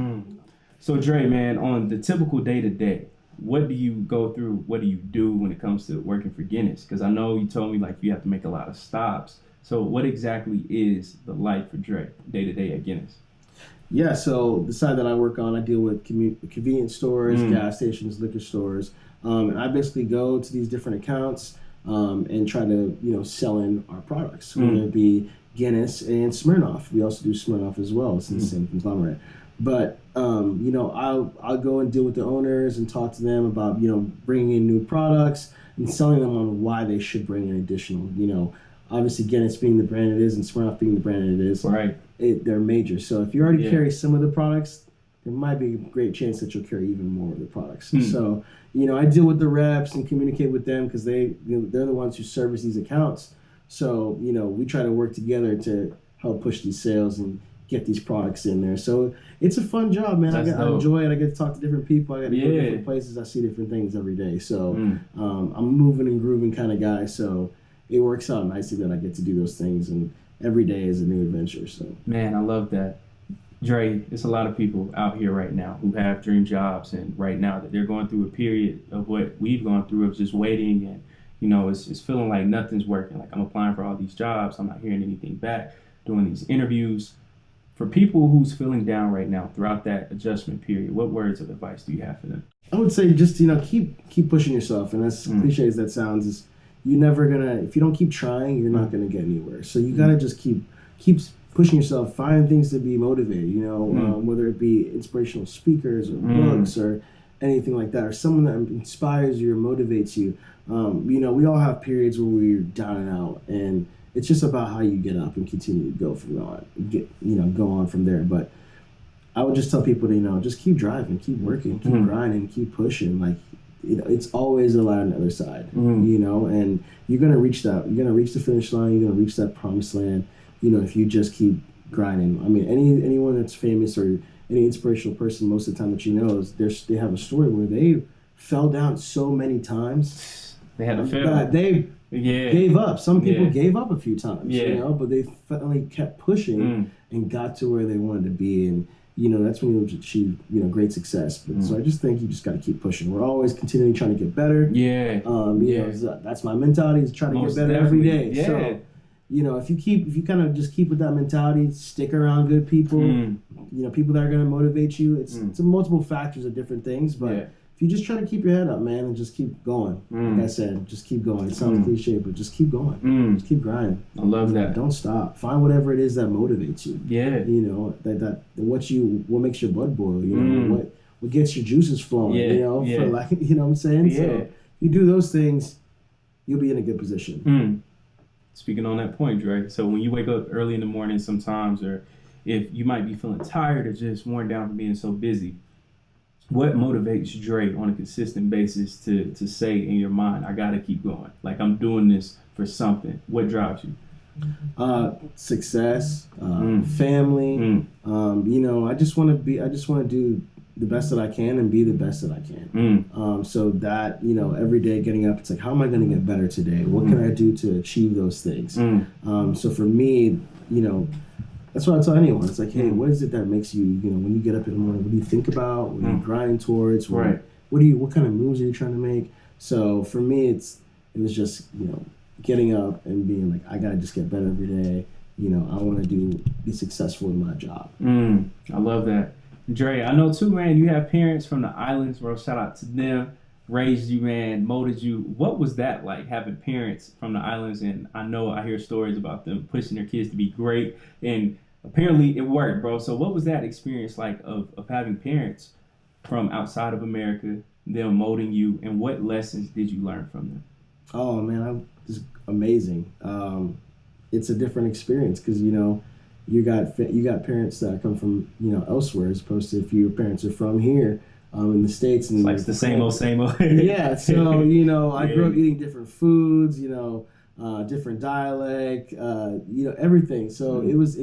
Speaker 1: So Dre, man, on the typical day-to-day, what do you go through? What do you do when it comes to working for Guinness? Because I know you told me like you have to make a lot of stops. So what exactly is the life for Dre day-to-day at Guinness?
Speaker 2: Yeah, so the side that I work on, I deal with convenience stores, gas stations, liquor stores. And I basically go to these different accounts and try to, sell in our products, whether it be Guinness and Smirnoff. We also do Smirnoff as well. It's in the same conglomerate. But, I'll go and deal with the owners and talk to them about, bringing in new products and selling them on why they should bring in additional, obviously Guinness being the brand it is and Smirnoff being the brand it is.
Speaker 1: Right.
Speaker 2: They're major. So if you already carry some of the products, there might be a great chance that you'll carry even more of the products. So, I deal with the reps and communicate with them because they're the ones who service these accounts. So, we try to work together to help push these sales and get these products in there. So it's a fun job, man. I enjoy it. I get to talk to different people. I get to go to different places. I see different things every day. So I'm a moving and grooving kind of guy. So it works out nicely that I get to do those things, and every day is a new adventure. So
Speaker 1: man, I love that. Dre, there's a lot of people out here right now who have dream jobs, and right now that they're going through a period of what we've gone through of just waiting, and it's feeling like nothing's working. Like I'm applying for all these jobs, I'm not hearing anything back, doing these interviews. For people who's feeling down right now throughout that adjustment period, what words of advice do you have for them?
Speaker 2: I would say just keep pushing yourself, and as cliche as that sounds, is you're never gonna, if you don't keep trying, you're not gonna get anywhere. So you gotta just keep pushing yourself, find things to be motivated, whether it be inspirational speakers or books or anything like that, or someone that inspires you or motivates you. We all have periods where we're down and out, and it's just about how you get up and continue to go from go on from there. But I would just tell people to, just keep driving, keep working, keep grinding, keep pushing. Like, it's always a light on the other side, and you're going to reach that. You're going to reach the finish line. You're going to reach that promised land, if you just keep grinding. I mean, anyone that's famous or any inspirational person, most of the time that they have a story where they fell down so many times.
Speaker 1: They had to fail.
Speaker 2: They gave up. Some people gave up a few times, but they finally kept pushing and got to where they wanted to be. And, that's when you achieve, great success. But so I just think you just got to keep pushing. We're always continually trying to get better. That's my mentality, is trying to get better every day. Yeah. So if you kind of just keep with that mentality, stick around good people, people that are going to motivate you. It's multiple factors of different things, but if you just try to keep your head up, man, and just keep going, like I said, just keep going. It sounds cliche, but just keep going. Just keep grinding.
Speaker 1: I love that.
Speaker 2: Don't stop. Find whatever it is that motivates you.
Speaker 1: Yeah.
Speaker 2: What makes your blood boil, what gets your juices flowing, for like, you know what I'm saying? Yeah. So if you do those things, you'll be in a good position.
Speaker 1: Speaking on that point, Dre, so when you wake up early in the morning sometimes, or if you might be feeling tired or just worn down from being so busy, what motivates Dre on a consistent basis to say in your mind, I gotta keep going? Like, I'm doing this for something. What drives you?
Speaker 2: Success, family. I just want to do the best that I can and be the best that I can. So that, every day getting up, it's like, how am I going to get better today? What can I do to achieve those things? So for me, that's what I tell anyone. It's like, hey, what is it that makes you, when you get up in the morning, what do you think about? What are you grinding towards? What kind of moves are you trying to make? So for me, it was just, getting up and being like, I got to just get better every day. I want to be successful in my job.
Speaker 1: I love that. Dre, I know too, man, you have parents from the islands, bro. Shout out to them. Raised you, man, molded you. What was that like, having parents from the islands? And I hear stories about them pushing their kids to be great, and apparently it worked, bro. So what was that experience like of having parents from outside of America, them molding you, and what lessons did you learn from them?
Speaker 2: Oh, man, it's amazing. It's a different experience because, you got parents that come from, elsewhere, as opposed to if your parents are from here. In the States, and
Speaker 1: it's like the same old.
Speaker 2: Yeah, so I grew up eating different foods, different dialect, everything. So it was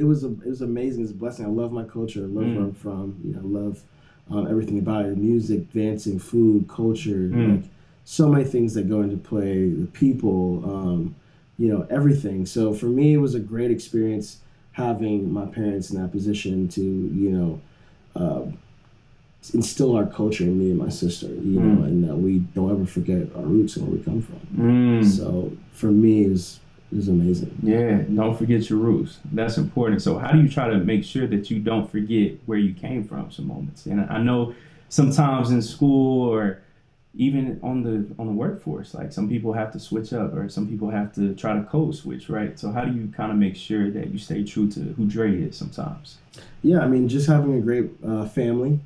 Speaker 2: amazing. It's a blessing. I love my culture. I love where I'm from. I love everything about it: music, dancing, food, culture, like so many things that go into play. The people, everything. So for me, it was a great experience having my parents in that position to instill our culture in me and my sister, and that we don't ever forget our roots and where we come from. So for me, it was amazing.
Speaker 1: Yeah, don't forget your roots. That's important. So how do you try to make sure that you don't forget where you came from some moments? And I know sometimes in school or even on the workforce, like some people have to switch up or some people have to try to code switch, right? So how do you kind of make sure that you stay true to who Dre is sometimes?
Speaker 2: Yeah, I mean, just having a great family,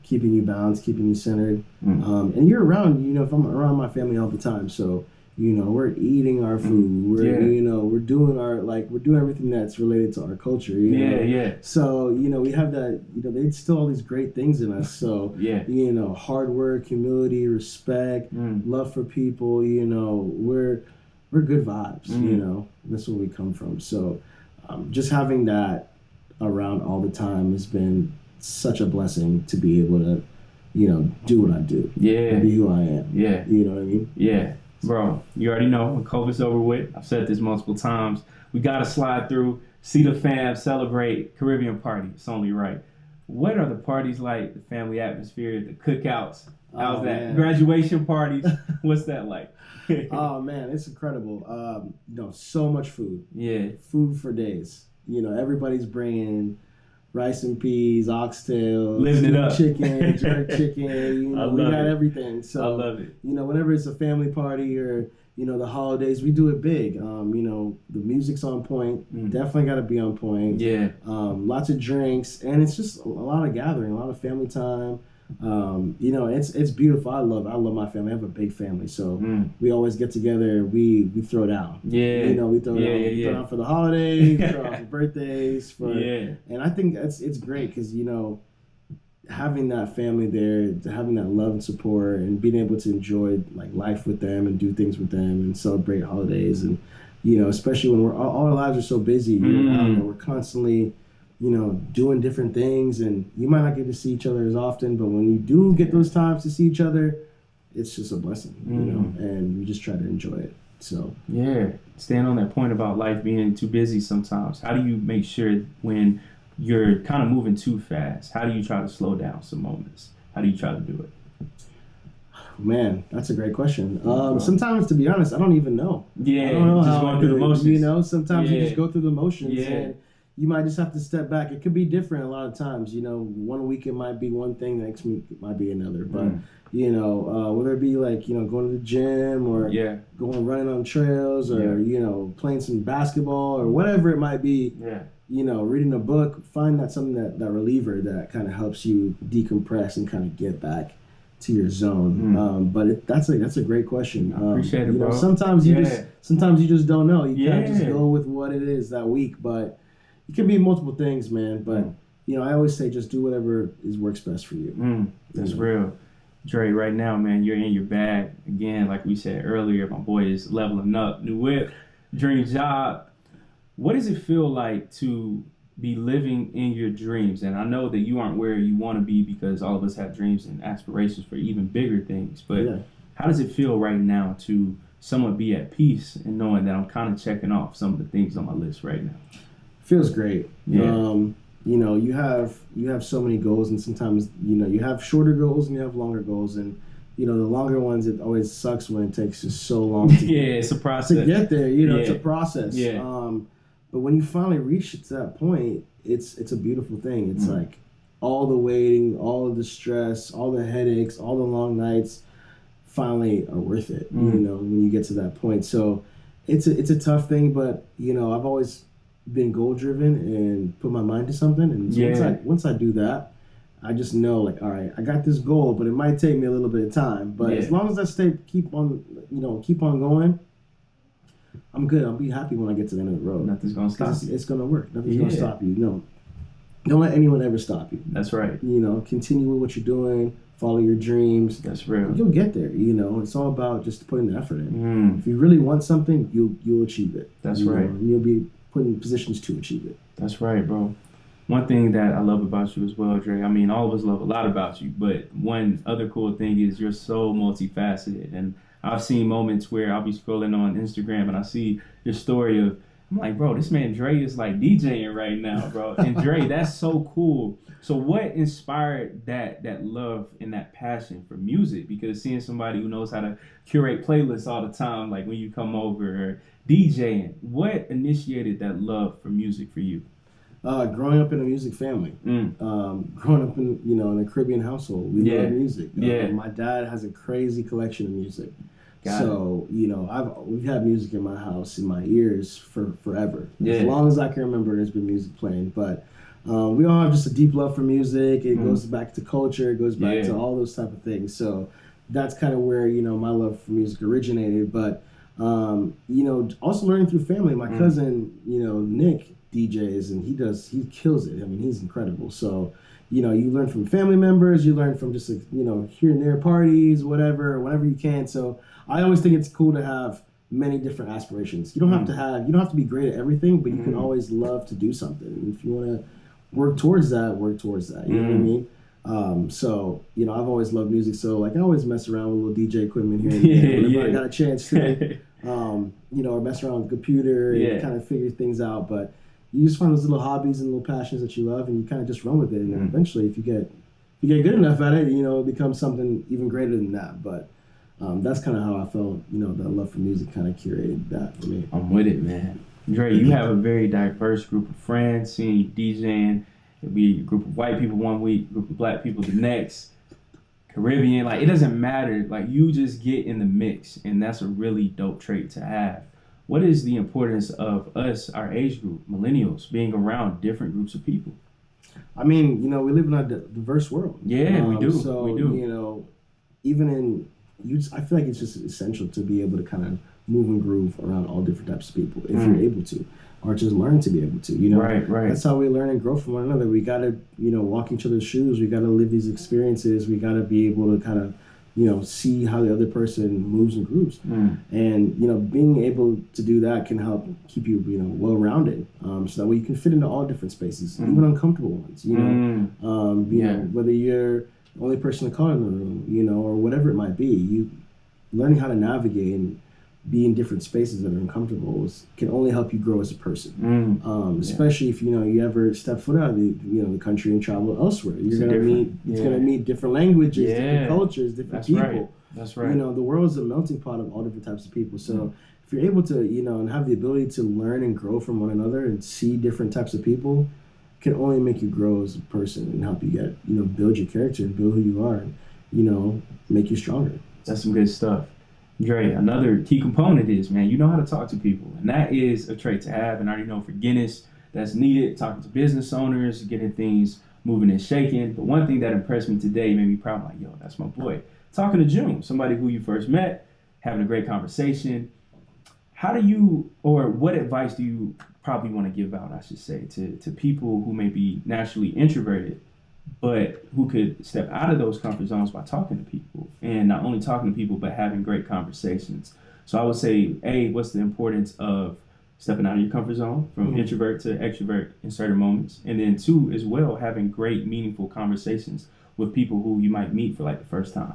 Speaker 2: keeping you balanced, keeping you centered. And you're around, if I'm around my family all the time, so, we're eating our food, we're doing everything that's related to our culture. So, we have that, they instill all these great things in us. So, hard work, humility, respect, love for people, we're good vibes, that's where we come from. So, just having that around all the time has been such a blessing to be able to, do what I do. Yeah. Be who I am.
Speaker 1: Yeah.
Speaker 2: You know what I mean?
Speaker 1: Yeah. Bro, you already know when COVID's over with, I've said this multiple times, we got to slide through, see the fam, celebrate, Caribbean party. It's only right. What are the parties like, the family atmosphere, the cookouts? How's that? Man. Graduation parties? What's that like?
Speaker 2: Oh, man, it's incredible. So much food.
Speaker 1: Yeah.
Speaker 2: Food for days. Everybody's bringing rice and peas, oxtail, chicken, jerk chicken. We got everything. So
Speaker 1: I love it.
Speaker 2: Whenever it's a family party or the holidays, we do it big. The music's on point. Definitely got to be on point.
Speaker 1: Yeah.
Speaker 2: Lots of drinks, and it's just a lot of gathering, a lot of family time. It's beautiful. I love my family. I have a big family, so we always get together. We throw down.
Speaker 1: Yeah.
Speaker 2: We throw down. We throw down for the holidays, throw down for birthdays, and I think it's great because having that family there, having that love and support, and being able to enjoy like life with them and do things with them and celebrate holidays, and especially when all our lives are so busy, and we're constantly doing different things, and you might not get to see each other as often, but when you do get those times to see each other, it's just a blessing, and you just try to enjoy it. So
Speaker 1: yeah, staying on that point about life being too busy sometimes, how do you make sure when you're kind of moving too fast, how do you try to slow down some moments? How do you try to do it?
Speaker 2: Man, that's a great question. Sometimes, to be honest, I don't even know.
Speaker 1: Yeah,
Speaker 2: I don't know
Speaker 1: just
Speaker 2: how
Speaker 1: going through the motions.
Speaker 2: You know, sometimes you just go through the motions,
Speaker 1: Yeah.
Speaker 2: and you might just have to step back. It could be different a lot of times. You know, one week it might be one thing, the next week it might be another. But you know, whether it be like, you know, going to the gym or going running on trails or you know, playing some basketball or whatever it might be. Yeah. You know, reading a book, find that something that reliever that kind of helps you decompress and kind of get back to your zone. But that's a great question.
Speaker 1: I appreciate it,
Speaker 2: you know,
Speaker 1: bro.
Speaker 2: sometimes you just don't know. You kind of just go with what it is that week, but it can be multiple things, man. But you know, I always say just do whatever works best for you.
Speaker 1: That's real. Dre, right now, man, you're in your bag again. Like we said earlier, my boy is leveling up. New whip, dream job. What does it feel like to be living in your dreams? And I know that you aren't where you want to be because all of us have dreams and aspirations for even bigger things. But how does it feel right now to somewhat be at peace and knowing that I'm kind of checking off some of the things on my list right now?
Speaker 2: Feels great. Yeah. You know, you have so many goals, and sometimes, you know, you have shorter goals and you have longer goals, and you know, the longer ones, it always sucks when it takes just so long to,
Speaker 1: it's a process
Speaker 2: to get there. You know, it's a process. But when you finally reach to that point, it's a beautiful thing. It's like all the waiting, all of the stress, all the headaches, all the long nights finally are worth it, you know, when you get to that point. So it's a tough thing, but, you know, I've always been goal driven and put my mind to something. And so once I do that, I just know, like, all right, I got this goal, but it might take me a little bit of time. But as long as I keep on going, I'm good. I'll be happy when I get to the end of the road.
Speaker 1: Nothing's gonna stop you.
Speaker 2: It's gonna work. Nothing's gonna stop you. No, don't let anyone ever stop you.
Speaker 1: That's right.
Speaker 2: You know, continue with what you're doing. Follow your dreams.
Speaker 1: That's real.
Speaker 2: You'll get there. You know, it's all about just putting the effort in. If you really want something, you'll achieve it.
Speaker 1: That's right.
Speaker 2: And you'll be put in positions to achieve it.
Speaker 1: That's right, bro. One thing that I love about you as well, Dre, I mean, all of us love a lot about you, but one other cool thing is you're so multifaceted. And I've seen moments where I'll be scrolling on Instagram and I see your story of, I'm like, bro, this man Dre is like DJing right now, bro. And Dre, that's so cool. So what inspired that love and that passion for music? Because seeing somebody who knows how to curate playlists all the time, like when you come over, or DJing, what initiated that love for music for you?
Speaker 2: Growing up in a music family, growing up in a Caribbean household, we love music. My dad has a crazy collection of music. We've had music in my house, in my ears for forever. As long as I can remember, there's been music playing. But we all have just a deep love for music. It goes back to culture. It goes back to all those type of things. So that's kind of where, you know, my love for music originated. But, you know, also learning through family. My cousin, you know, Nick, DJs, and he kills it. I mean, he's incredible. So, you know, you learn from family members, you learn from just, you know, here and there parties, whatever, whenever you can. So I always think it's cool to have many different aspirations. You don't have to be great at everything, but you can always love to do something. And if you want to work towards that. You know what I mean? So, you know, I've always loved music. So, like, I always mess around with a little DJ equipment here and there whenever I got a chance to. You know, or mess around with the computer and kind of figure things out. But you just find those little hobbies and little passions that you love, and you kind of just run with it. And then eventually, if you get good enough at it, you know, it becomes something even greater than that. But that's kind of how I felt, you know, that love for music kind of curated that for me.
Speaker 1: I'm with it, man. Dre, you have a very diverse group of friends. Seeing you DJing, it'll be a group of white people one week, a group of black people the next, Caribbean. Like, it doesn't matter. Like, you just get in the mix, and that's a really dope trait to have. What is the importance of us, our age group, millennials, being around different groups of people?
Speaker 2: I mean, you know, we live in a diverse world.
Speaker 1: Yeah, we do.
Speaker 2: So,
Speaker 1: we do.
Speaker 2: You know, even in, I feel like it's just essential to be able to kind of move and groove around all different types of people if you're able to, or just learn to be able to, you know.
Speaker 1: Right.
Speaker 2: That's how we learn and grow from one another. We got to, you know, walk each other's shoes. We got to live these experiences. We got to be able to kind of, you know, see how the other person moves and grooves. And, you know, being able to do that can help keep you, you know, well-rounded. So that way you can fit into all different spaces, even uncomfortable ones, you know. You know, whether you're the only person of color in the room, you know, or whatever it might be, you learning how to navigate and be in different spaces that are uncomfortable can only help you grow as a person. Especially if you ever step foot out of the country and travel elsewhere. You're gonna meet different languages, different cultures, different people.
Speaker 1: That's right.
Speaker 2: The world is a melting pot of all different types of people. So if you're able to and have the ability to learn and grow from one another and see different types of people, it can only make you grow as a person and help you get build your character and build who you are and make you stronger.
Speaker 1: That's some good stuff. Dre, another key component is, man, you know how to talk to people. And that is a trait to have. And I already know for Guinness, that's needed, talking to business owners, getting things moving and shaking. But one thing that impressed me today, made me proud, like, yo, that's my boy. Talking to June, somebody who you first met, having a great conversation. How do you, or what advice do you probably want to give out, I should say, to people who may be naturally introverted, but who could step out of those comfort zones by talking to people, and not only talking to people, but having great conversations? So I would say, A, what's the importance of stepping out of your comfort zone from introvert to extrovert in certain moments? And then 2, as well, having great, meaningful conversations with people who you might meet for like the first time.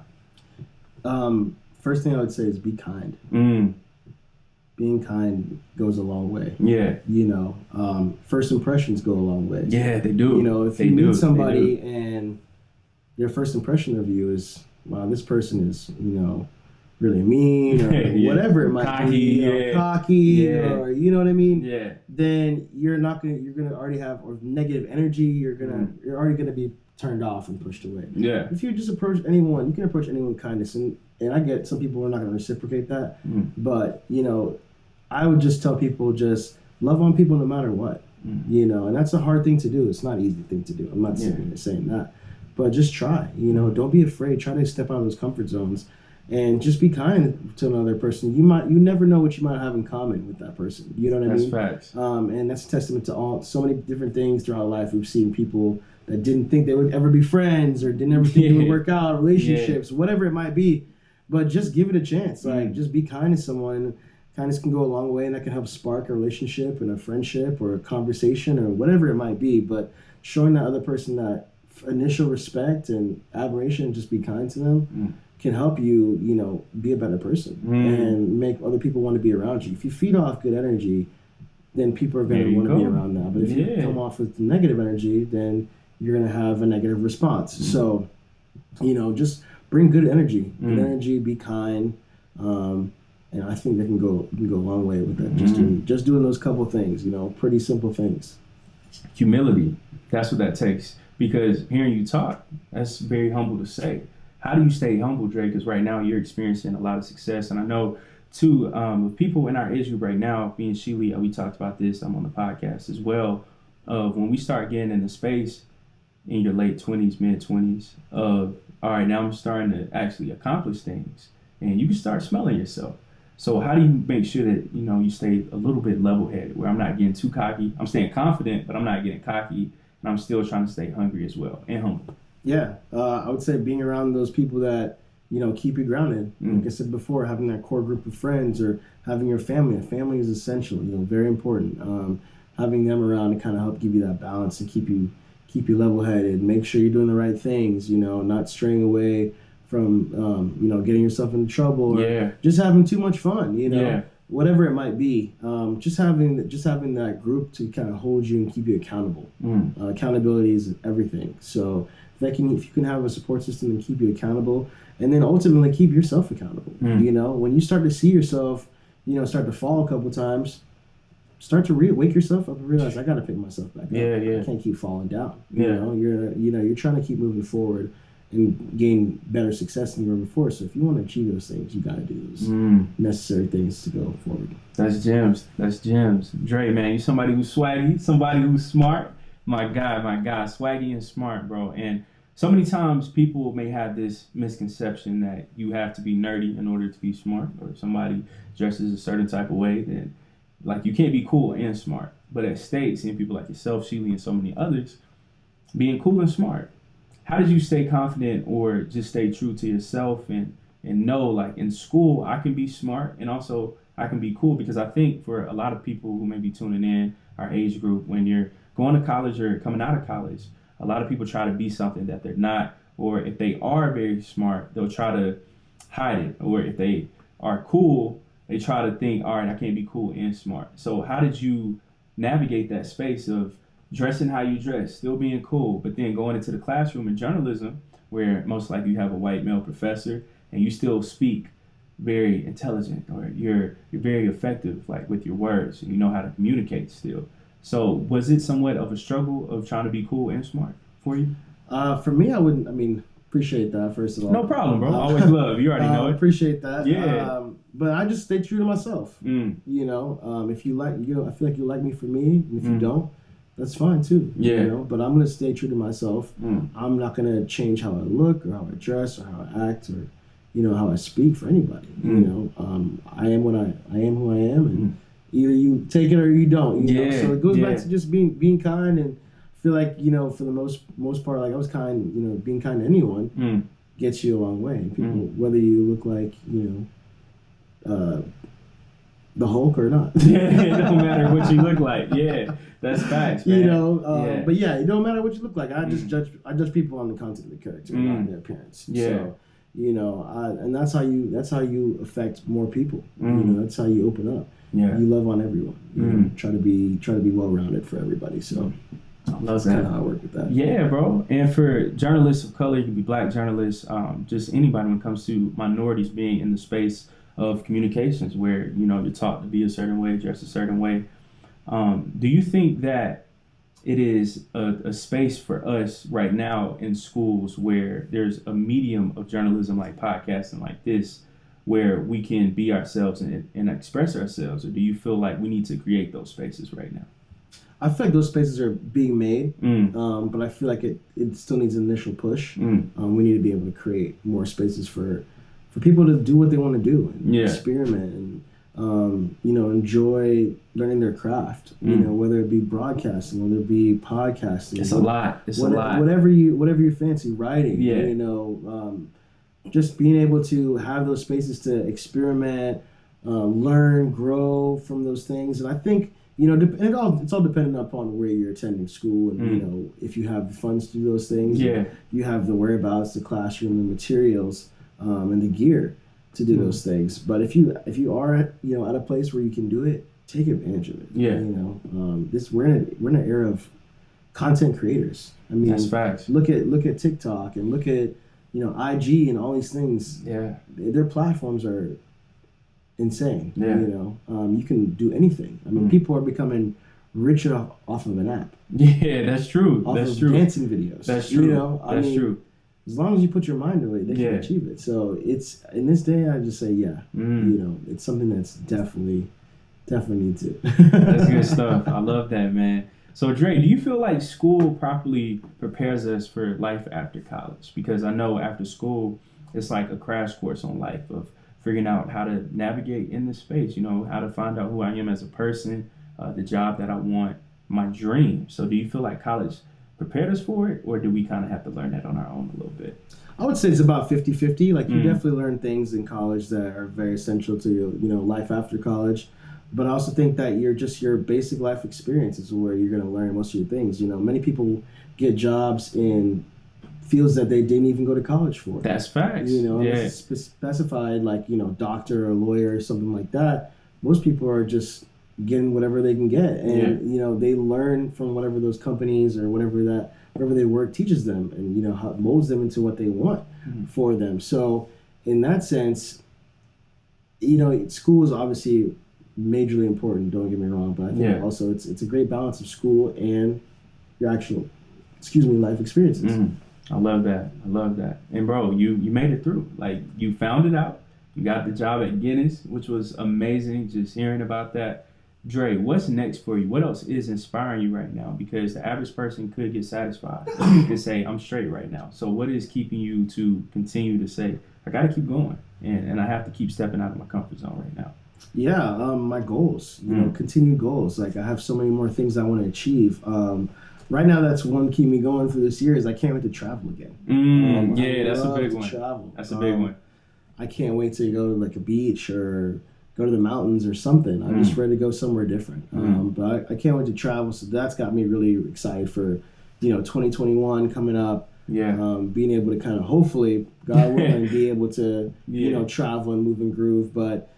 Speaker 2: First thing I would say is be kind. Being kind goes a long way.
Speaker 1: Yeah.
Speaker 2: First impressions go a long way.
Speaker 1: Yeah, they do.
Speaker 2: If you meet somebody and their first impression of you is, wow, this person is, really mean or whatever it might be, cocky, or you know what I mean?
Speaker 1: Yeah.
Speaker 2: Then you're gonna already have negative energy. You're already gonna be turned off and pushed away.
Speaker 1: Yeah.
Speaker 2: If you just approach anyone, you can approach anyone with kindness, and I get some people are not gonna reciprocate that, but I would just tell people, just love on people no matter what, and that's a hard thing to do. It's not an easy thing to do. I'm not saying that, but just try. Don't be afraid. Try to step out of those comfort zones. And just be kind to another person. You never know what you might have in common with that person. You know what I mean?
Speaker 1: That's facts.
Speaker 2: And that's a testament to so many different things throughout life. We've seen people that didn't think they would ever be friends, or didn't ever think it would work out, relationships, whatever it might be. But just give it a chance. Like, just be kind to someone. Kindness can go a long way, and that can help spark a relationship and a friendship or a conversation or whatever it might be. But showing that other person that initial respect and admiration, just be kind to them, can help you, be a better person and make other people want to be around you. If you feed off good energy, then people are going to want to be around that. But if you come off with negative energy, then you're going to have a negative response. So, just bring good energy. Good energy, be kind. And I think that can go a long way with that. Just doing those couple things, pretty simple things.
Speaker 1: Humility, that's what that takes. Because hearing you talk, that's very humble to say. How do you stay humble, Dre? Because right now you're experiencing a lot of success. And I know, too, with people in our age group right now, me and Sheely, we talked about this, I'm on the podcast as well, of when we start getting in the space in your late 20s, mid-20s, of, all right, now I'm starting to actually accomplish things. And you can start smelling yourself. So how do you make sure that, you stay a little bit level-headed, where I'm not getting too cocky? I'm staying confident, but I'm not getting cocky, and I'm still trying to stay hungry as well, and humble.
Speaker 2: Yeah, I would say being around those people that, keep you grounded. Like I said before, having that core group of friends, or having your family. A family is essential, very important. Having them around to kind of help give you that balance and keep you level-headed. Make sure you're doing the right things, not straying away from, getting yourself into trouble, or just having too much fun, whatever it might be. Just having that group to kind of hold you and keep you accountable. Accountability is everything. So if you can have a support system and keep you accountable, and then ultimately keep yourself accountable. When you start to see yourself, start to fall a couple times, start to wake yourself up and realize, I got to pick myself back up. I can't keep falling down. You're trying to keep moving forward and gain better success than you were before. So if you want to achieve those things, you got to do those necessary things to go forward.
Speaker 1: That's gems. Dre, man, you're somebody who's swaggy, somebody who's smart. My guy, swaggy and smart, bro. And so many times people may have this misconception that you have to be nerdy in order to be smart, or if somebody dresses a certain type of way, then like you can't be cool and smart. But at State, seeing people like yourself, Sheely, and so many others being cool and smart, how did you stay confident or just stay true to yourself and know, like, in school, I can be smart and also I can be cool? Because I think for a lot of people who may be tuning in, our age group, when you're going to college or coming out of college, a lot of people try to be something that they're not. Or if they are very smart, they'll try to hide it. Or if they are cool, they try to think, all right, I can't be cool and smart. So how did you navigate that space of dressing how you dress, still being cool, but then going into the classroom in journalism, where most likely you have a white male professor and you still speak very intelligent, or you're very effective, like with your words, and you know how to communicate still. So was it somewhat of a struggle of trying to be cool and smart for you?
Speaker 2: For me, appreciate that, first of all.
Speaker 1: No problem, bro. Always love. You already know it.
Speaker 2: Appreciate that.
Speaker 1: Yeah.
Speaker 2: But I just stay true to myself. You know, if you like, I feel like you like me for me, and if you don't, that's fine too.
Speaker 1: Yeah.
Speaker 2: You know, but I'm gonna stay true to myself. I'm not gonna change how I look or how I dress or how I act or, you know, how I speak for anybody. You know, I am I am who I am, and either you take it or you don't. You know? So it goes back to just being kind, and I feel like, you know, for the most part, like I was kind. You know, being kind to anyone gets you a long way. People, whether you look like, you know, the Hulk or not.
Speaker 1: It don't matter what you look like. Yeah, that's facts, man.
Speaker 2: You know, but yeah, it don't matter what you look like. I just judge people on the content of the character, not their appearance.
Speaker 1: Yeah.
Speaker 2: So, you know, and that's how you affect more people. You know, that's how you open up.
Speaker 1: Yeah.
Speaker 2: You love on everyone. You know, try to be well rounded for everybody. So that's kind of how I work with that.
Speaker 1: Yeah, bro. And for journalists of color, you can be black journalists, just anybody when it comes to minorities being in the space of communications, where, you know, you're taught to be a certain way, dress a certain way. Do you think that it is a space for us right now in schools where there's a medium of journalism like podcasting like this, where we can be ourselves and express ourselves? Or do you feel like we need to create those spaces right now?
Speaker 2: I feel like those spaces are being made, but I feel like it still needs an initial push. We need to be able to create more spaces for people to do what they want to do and experiment and, you know, enjoy learning their craft. You know, whether it be broadcasting, whether it be podcasting.
Speaker 1: It's a lot. It's a lot.
Speaker 2: Whatever you fancy, writing. You know, just being able to have those spaces to experiment, learn, grow from those things. And I think, you know, it's all dependent upon where you're attending school, and you know, if you have the funds to do those things. You have the whereabouts, the classroom, the materials, and the gear to do those things. But if you are, you know, at a place where you can do it, take advantage of it. You know, we're in an era of content creators. I mean,
Speaker 1: that's facts.
Speaker 2: Look at TikTok and look at, you know, IG and all these things. Their platforms are insane. You know, you can do anything. I mean, people are becoming rich off of an app.
Speaker 1: Yeah, that's true.
Speaker 2: Off
Speaker 1: that's
Speaker 2: of
Speaker 1: true.
Speaker 2: dancing videos.
Speaker 1: That's true.
Speaker 2: You know,
Speaker 1: that's true.
Speaker 2: As long as you put your mind to it, they can achieve it. So it's, in this day, I just say, you know, it's something that's definitely needs it.
Speaker 1: That's good stuff. I love that, man. So Dre, do you feel like school properly prepares us for life after college? Because I know after school, it's like a crash course on life of figuring out how to navigate in this space, you know, how to find out who I am as a person, the job that I want, my dream. So do you feel like college prepared us for it, or do we kind of have to learn that on our own a little bit?
Speaker 2: I would say it's about 50-50. Like, you definitely learn things in college that are very essential to, you know, life after college. But I also think that your basic life experience is where you're going to learn most of your things. You know, many people get jobs in fields that they didn't even go to college for.
Speaker 1: That's facts.
Speaker 2: You know, it's specified, like, you know, doctor or lawyer or something like that. Most people are just getting whatever they can get, and you know, they learn from whatever those companies or whatever they work teaches them, and, you know, how it molds them into what they want for them. So in that sense, you know, school is obviously majorly important, don't get me wrong, but I think also it's a great balance of school and your actual life experiences.
Speaker 1: I love that. And bro, you made it through. Like, you found it out. You got the job at Guinness, which was amazing, just hearing about that. Dre, what's next for you? What else is inspiring you right now? Because the average person could get satisfied. You could say, I'm straight right now. So what is keeping you to continue to say, I got to keep going, and I have to keep stepping out of my comfort zone right now?
Speaker 2: Yeah, my goals, you know, continued goals. Like, I have so many more things I want to achieve. Right now, that's one keep me going for this year is I can't wait to travel again.
Speaker 1: That's a big one.
Speaker 2: Travel.
Speaker 1: That's a big one.
Speaker 2: I can't wait to go to, like, a beach or go to the mountains or something. I'm just ready to go somewhere different. But I can't wait to travel. So that's got me really excited for, you know, 2021 coming up. Being able to kind of, hopefully, God willing, be able to, you know, travel and move and groove. But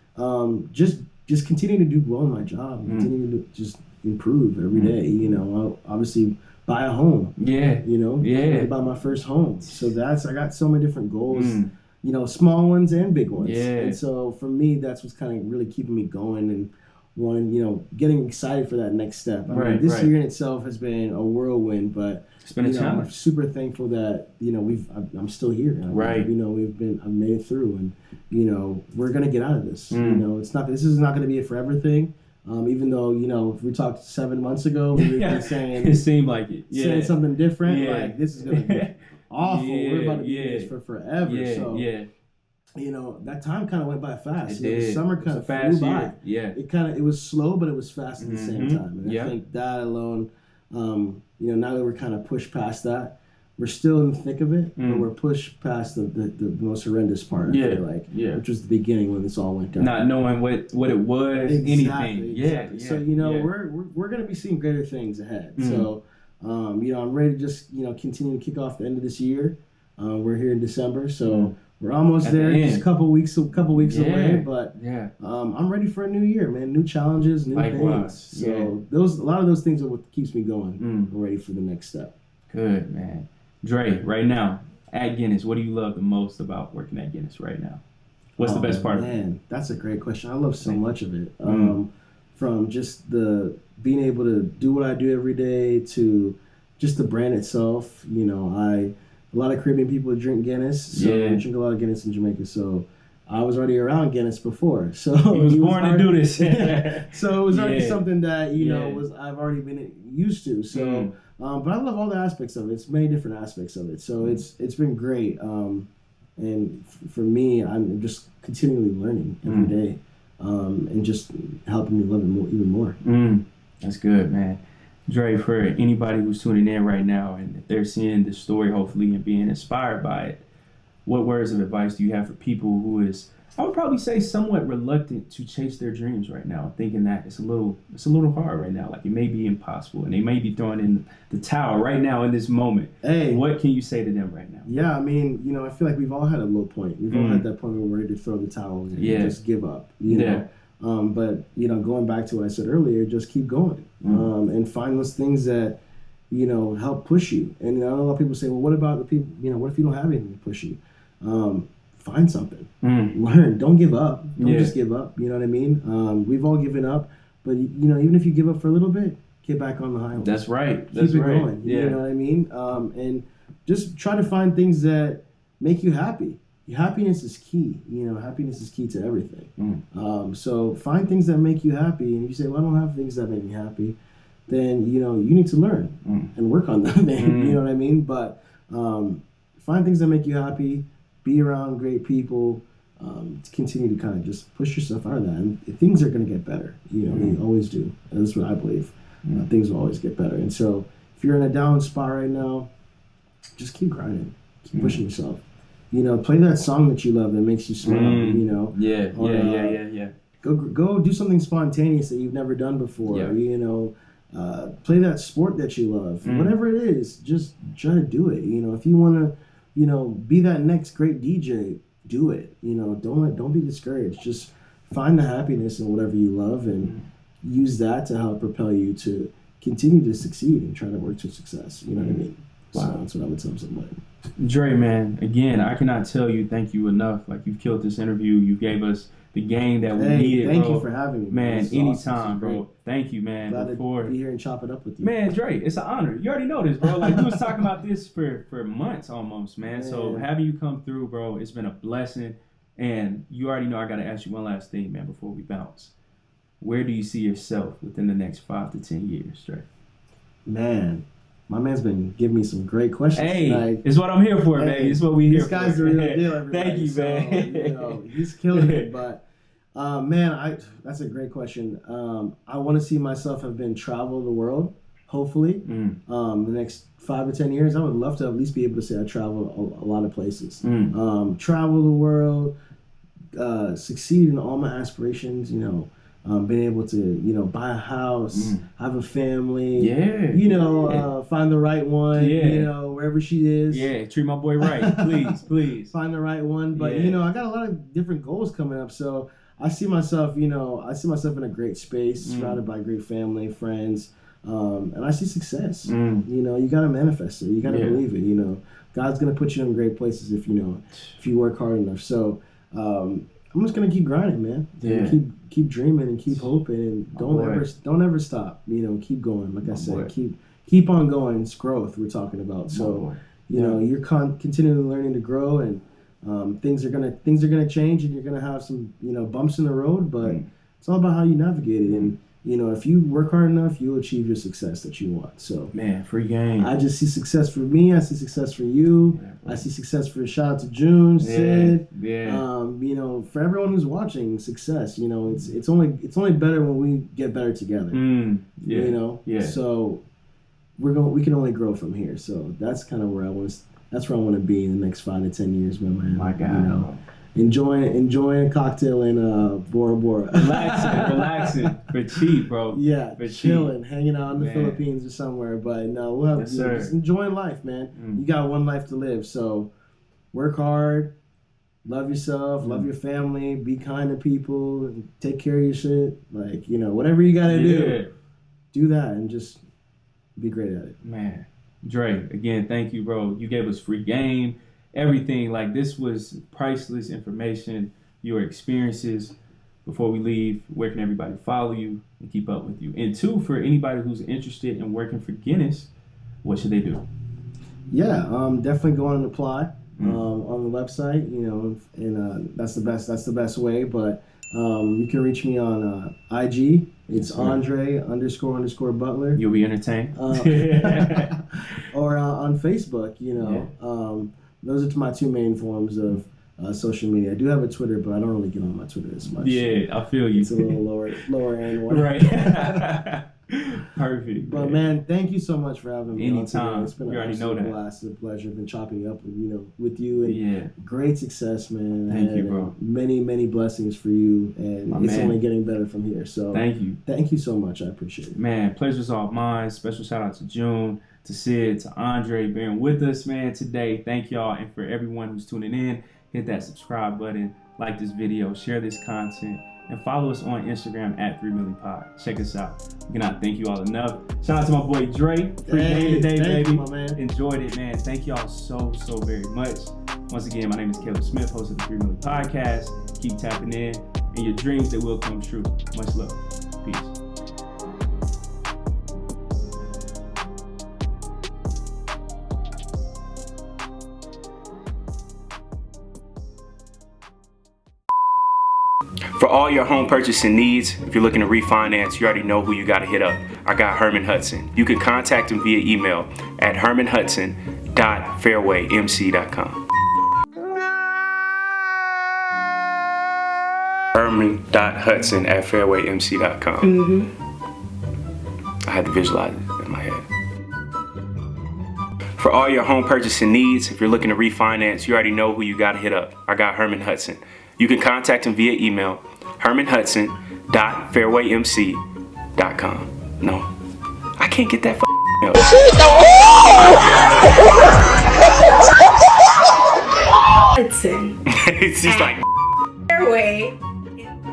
Speaker 2: just continue to do well in my job, continue to just improve every day. You know, I'll obviously buy a home.
Speaker 1: Yeah.
Speaker 2: You know, buy my first home. So I got so many different goals. You know, small ones and big ones.
Speaker 1: Yeah.
Speaker 2: And so for me, that's what's kind of really keeping me going and getting excited for that next step. I mean, this year in itself has been a whirlwind, but
Speaker 1: it's been a challenge.
Speaker 2: I'm super thankful that I'm still here.
Speaker 1: Right.
Speaker 2: You know, I've made it through, and you know, we're gonna get out of this. You know, this is not gonna be a forever thing. Even though, you know, if we talked 7 months ago, we were saying
Speaker 1: it seemed like it.
Speaker 2: Saying something different. Like this is gonna be awful. We're about to be in this for forever. You know, that time kind of went by fast. The summer kind of flew by.
Speaker 1: Yeah.
Speaker 2: It was slow, but it was fast at the same time. And I think that alone, you know, now that we're kind of pushed past that, we're still in the thick of it, but we're pushed past the most horrendous part, I feel like, which was the beginning when this all went down.
Speaker 1: Not knowing what it was, anything.
Speaker 2: Exactly. So, you know, we're going to be seeing greater things ahead. So, you know, I'm ready to just, you know, continue to kick off the end of this year. We're here in December, so we're almost there. Just a couple weeks away, but I'm ready for a new year, man. New challenges, new things. So a lot of those things are what keeps me going. I'm ready for the next step.
Speaker 1: Good, man. Dre, right now at Guinness, what do you love the most about working at Guinness right now? What's the best part of it?
Speaker 2: Man, that's a great question. I love so much of it. From just the being able to do what I do every day to just the brand itself. You know, a lot of Caribbean people drink Guinness, so I drink a lot of Guinness in Jamaica. So I was already around Guinness before. So
Speaker 1: he was born to do this.
Speaker 2: So it was already something that I've already been used to. So, but I love all the aspects of it. It's many different aspects of it. So it's been great. And for me, I'm just continually learning every day, and just helping me love it even more.
Speaker 1: That's good, man. Dre, for anybody who's tuning in right now and if they're seeing this story, hopefully, and being inspired by it, what words of advice do you have for people who is, I would probably say, somewhat reluctant to chase their dreams right now, thinking that it's a little hard right now, like it may be impossible, and they may be throwing in the towel right now in this moment.
Speaker 2: Hey,
Speaker 1: what can you say to them right now?
Speaker 2: Yeah, I mean, you know, I feel like we've all had a low point. We've all had that point where we're ready to throw the towel in and just give up. You know? But, you know, going back to what I said earlier, just keep going and find those things that, you know, help push you. And I know a lot of people say, well, what about the people, you know, what if you don't have anything to push you? Find something. Learn. Don't give up. Don't just give up. You know what I mean? We've all given up. But, you know, even if you give up for a little bit, get back on the highway.
Speaker 1: That's right.
Speaker 2: Keep it going. You know what I mean? And just try to find things that make you happy. Happiness is key. You know, happiness is key to everything. So find things that make you happy. And if you say, well, I don't have things that make me happy, then, you know, you need to learn and work on them. You know what I mean? But find things that make you happy. Be around great people. To continue to kind of just push yourself out of that. And things are going to get better. You know, they always do. That's what I believe. Things will always get better. And so if you're in a down spot right now, just keep grinding. Keep pushing yourself. You know, play that song that you love that makes you smile. You know,
Speaker 1: yeah.
Speaker 2: Go do something spontaneous that you've never done before. You know, play that sport that you love. Whatever it is, just try to do it. You know, if you want to, you know, be that next great DJ, do it. You know, don't be discouraged. Just find the happiness in whatever you love and use that to help propel you to continue to succeed and try to work to success. You know what I mean? Wow. So that's what I would tell somebody.
Speaker 1: Dre, man, again, I cannot tell you thank you enough. Like, you've killed this interview. You gave us the game that we needed,
Speaker 2: thank you for having me.
Speaker 1: Man, anytime, awesome, bro. Thank you, man.
Speaker 2: Glad to be here and chop it up with you.
Speaker 1: Man, Dre, it's an honor. You already know this, bro. Like, we was talking about this for months almost, man. So having you come through, bro, it's been a blessing. And you already know I got to ask you one last thing, man, before we bounce. Where do you see yourself within the next 5 to 10 years, Dre?
Speaker 2: Man, my man's been giving me some great questions.
Speaker 1: Hey,
Speaker 2: tonight.
Speaker 1: It's what I'm here for, baby. It's what we here for.
Speaker 2: This guy's the real deal, everybody.
Speaker 1: Thank you, man.
Speaker 2: So, you know, he's killing it. But, man, that's a great question. I want to see myself have been travel the world, hopefully. The next 5 to 10 years, I would love to at least be able to say I travel a lot of places. Travel the world, succeed in all my aspirations, you know. Being able to, you know, buy a house, have a family, you know, find the right one, you know, wherever she is.
Speaker 1: Yeah, treat my boy right, please.
Speaker 2: Find the right one. But, you know, I got a lot of different goals coming up. So I see myself, you know, in a great space, surrounded by great family, friends, and I see success. You know, you gotta manifest it. You gotta believe it. You know, God's gonna put you in great places if you work hard enough. So I'm just gonna keep grinding, man. Yeah. Keep dreaming and keep hoping, and don't ever stop. You know, keep going. Like I said, keep on going. It's growth we're talking about. So you know, you're continually learning to grow, and things are gonna change, and you're gonna have some bumps in the road, but it's all about how you navigate it. And you know, if you work hard enough, you'll achieve your success that you want. So
Speaker 1: man, free game.
Speaker 2: I just see success for me. I see success for you. Yeah, I see success for shout out to June, Sid. Yeah. You know, for everyone who's watching, success. You know, it's only better when we get better together. Yeah. You know. Yeah. So we can only grow from here. So that's kind of where I want to be in the next 5 to 10 years, man.
Speaker 1: My God.
Speaker 2: You know, enjoying a cocktail in Bora Bora.
Speaker 1: Relaxing for cheap, bro.
Speaker 2: Yeah, for chilling, hanging out in the Philippines or somewhere. But no, we'll have just enjoying life, man. You got one life to live, so work hard, love yourself, love your family, be kind to people, and take care of your shit. Like, you know, whatever you gotta do that, and just be great at it.
Speaker 1: Man, Dre, again, thank you, bro. You gave us free game. Everything, like, this was priceless information, your experiences. Before we leave, where can everybody follow you and keep up with you? And two, for anybody who's interested in working for Guinness, what should they do?
Speaker 2: Yeah, definitely go on and apply on the website, you know, and that's the best way. But you can reach me on IG. It's Andre _ Butler.
Speaker 1: You'll be entertained.
Speaker 2: Or on Facebook, you know. Those are my two main forms of social media. I do have a Twitter, but I don't really get on my Twitter as much.
Speaker 1: Yeah, I feel you.
Speaker 2: It's a little lower end one.
Speaker 1: Right. Perfect.
Speaker 2: But man, thank you so much for having me.
Speaker 1: Anytime.
Speaker 2: It's been an blast, a pleasure. Been chopping up with you, and great success, man.
Speaker 1: Thank you, bro.
Speaker 2: Many blessings for you, and it's only getting better from here. So thank you so much. I appreciate it.
Speaker 1: Man, pleasure's all mine. Special shout out to June, to Sid, to Andre being with us, man, today. Thank y'all. And for everyone who's tuning in, hit that subscribe button, like this video, share this content, and follow us on Instagram at 3Milli Pod. Check us out. We cannot thank you all enough. Shout out to my boy Dre. Free game today, baby.
Speaker 2: You, my man.
Speaker 1: Enjoyed it, man. Thank y'all so very much. Once again, my name is Caleb Smith, host of the 3Milli Podcast. Keep tapping in, and your dreams, they will come true. Much love. Peace. For all your home purchasing needs, if you're looking to refinance, you already know who you got to hit up. I got Herman Hudson. You can contact him via email at hermanhudson.fairwaymc.com. herman.hudson@fairwaymc.com. I had to visualize it in my head. For all your home purchasing needs, if you're looking to refinance, you already know who you got to hit up. I got Herman Hudson. You can contact him via email, hermanhudson.fairwaymc.com. No, I can't get that email.
Speaker 3: Hudson.
Speaker 1: It's just like
Speaker 3: Fairway.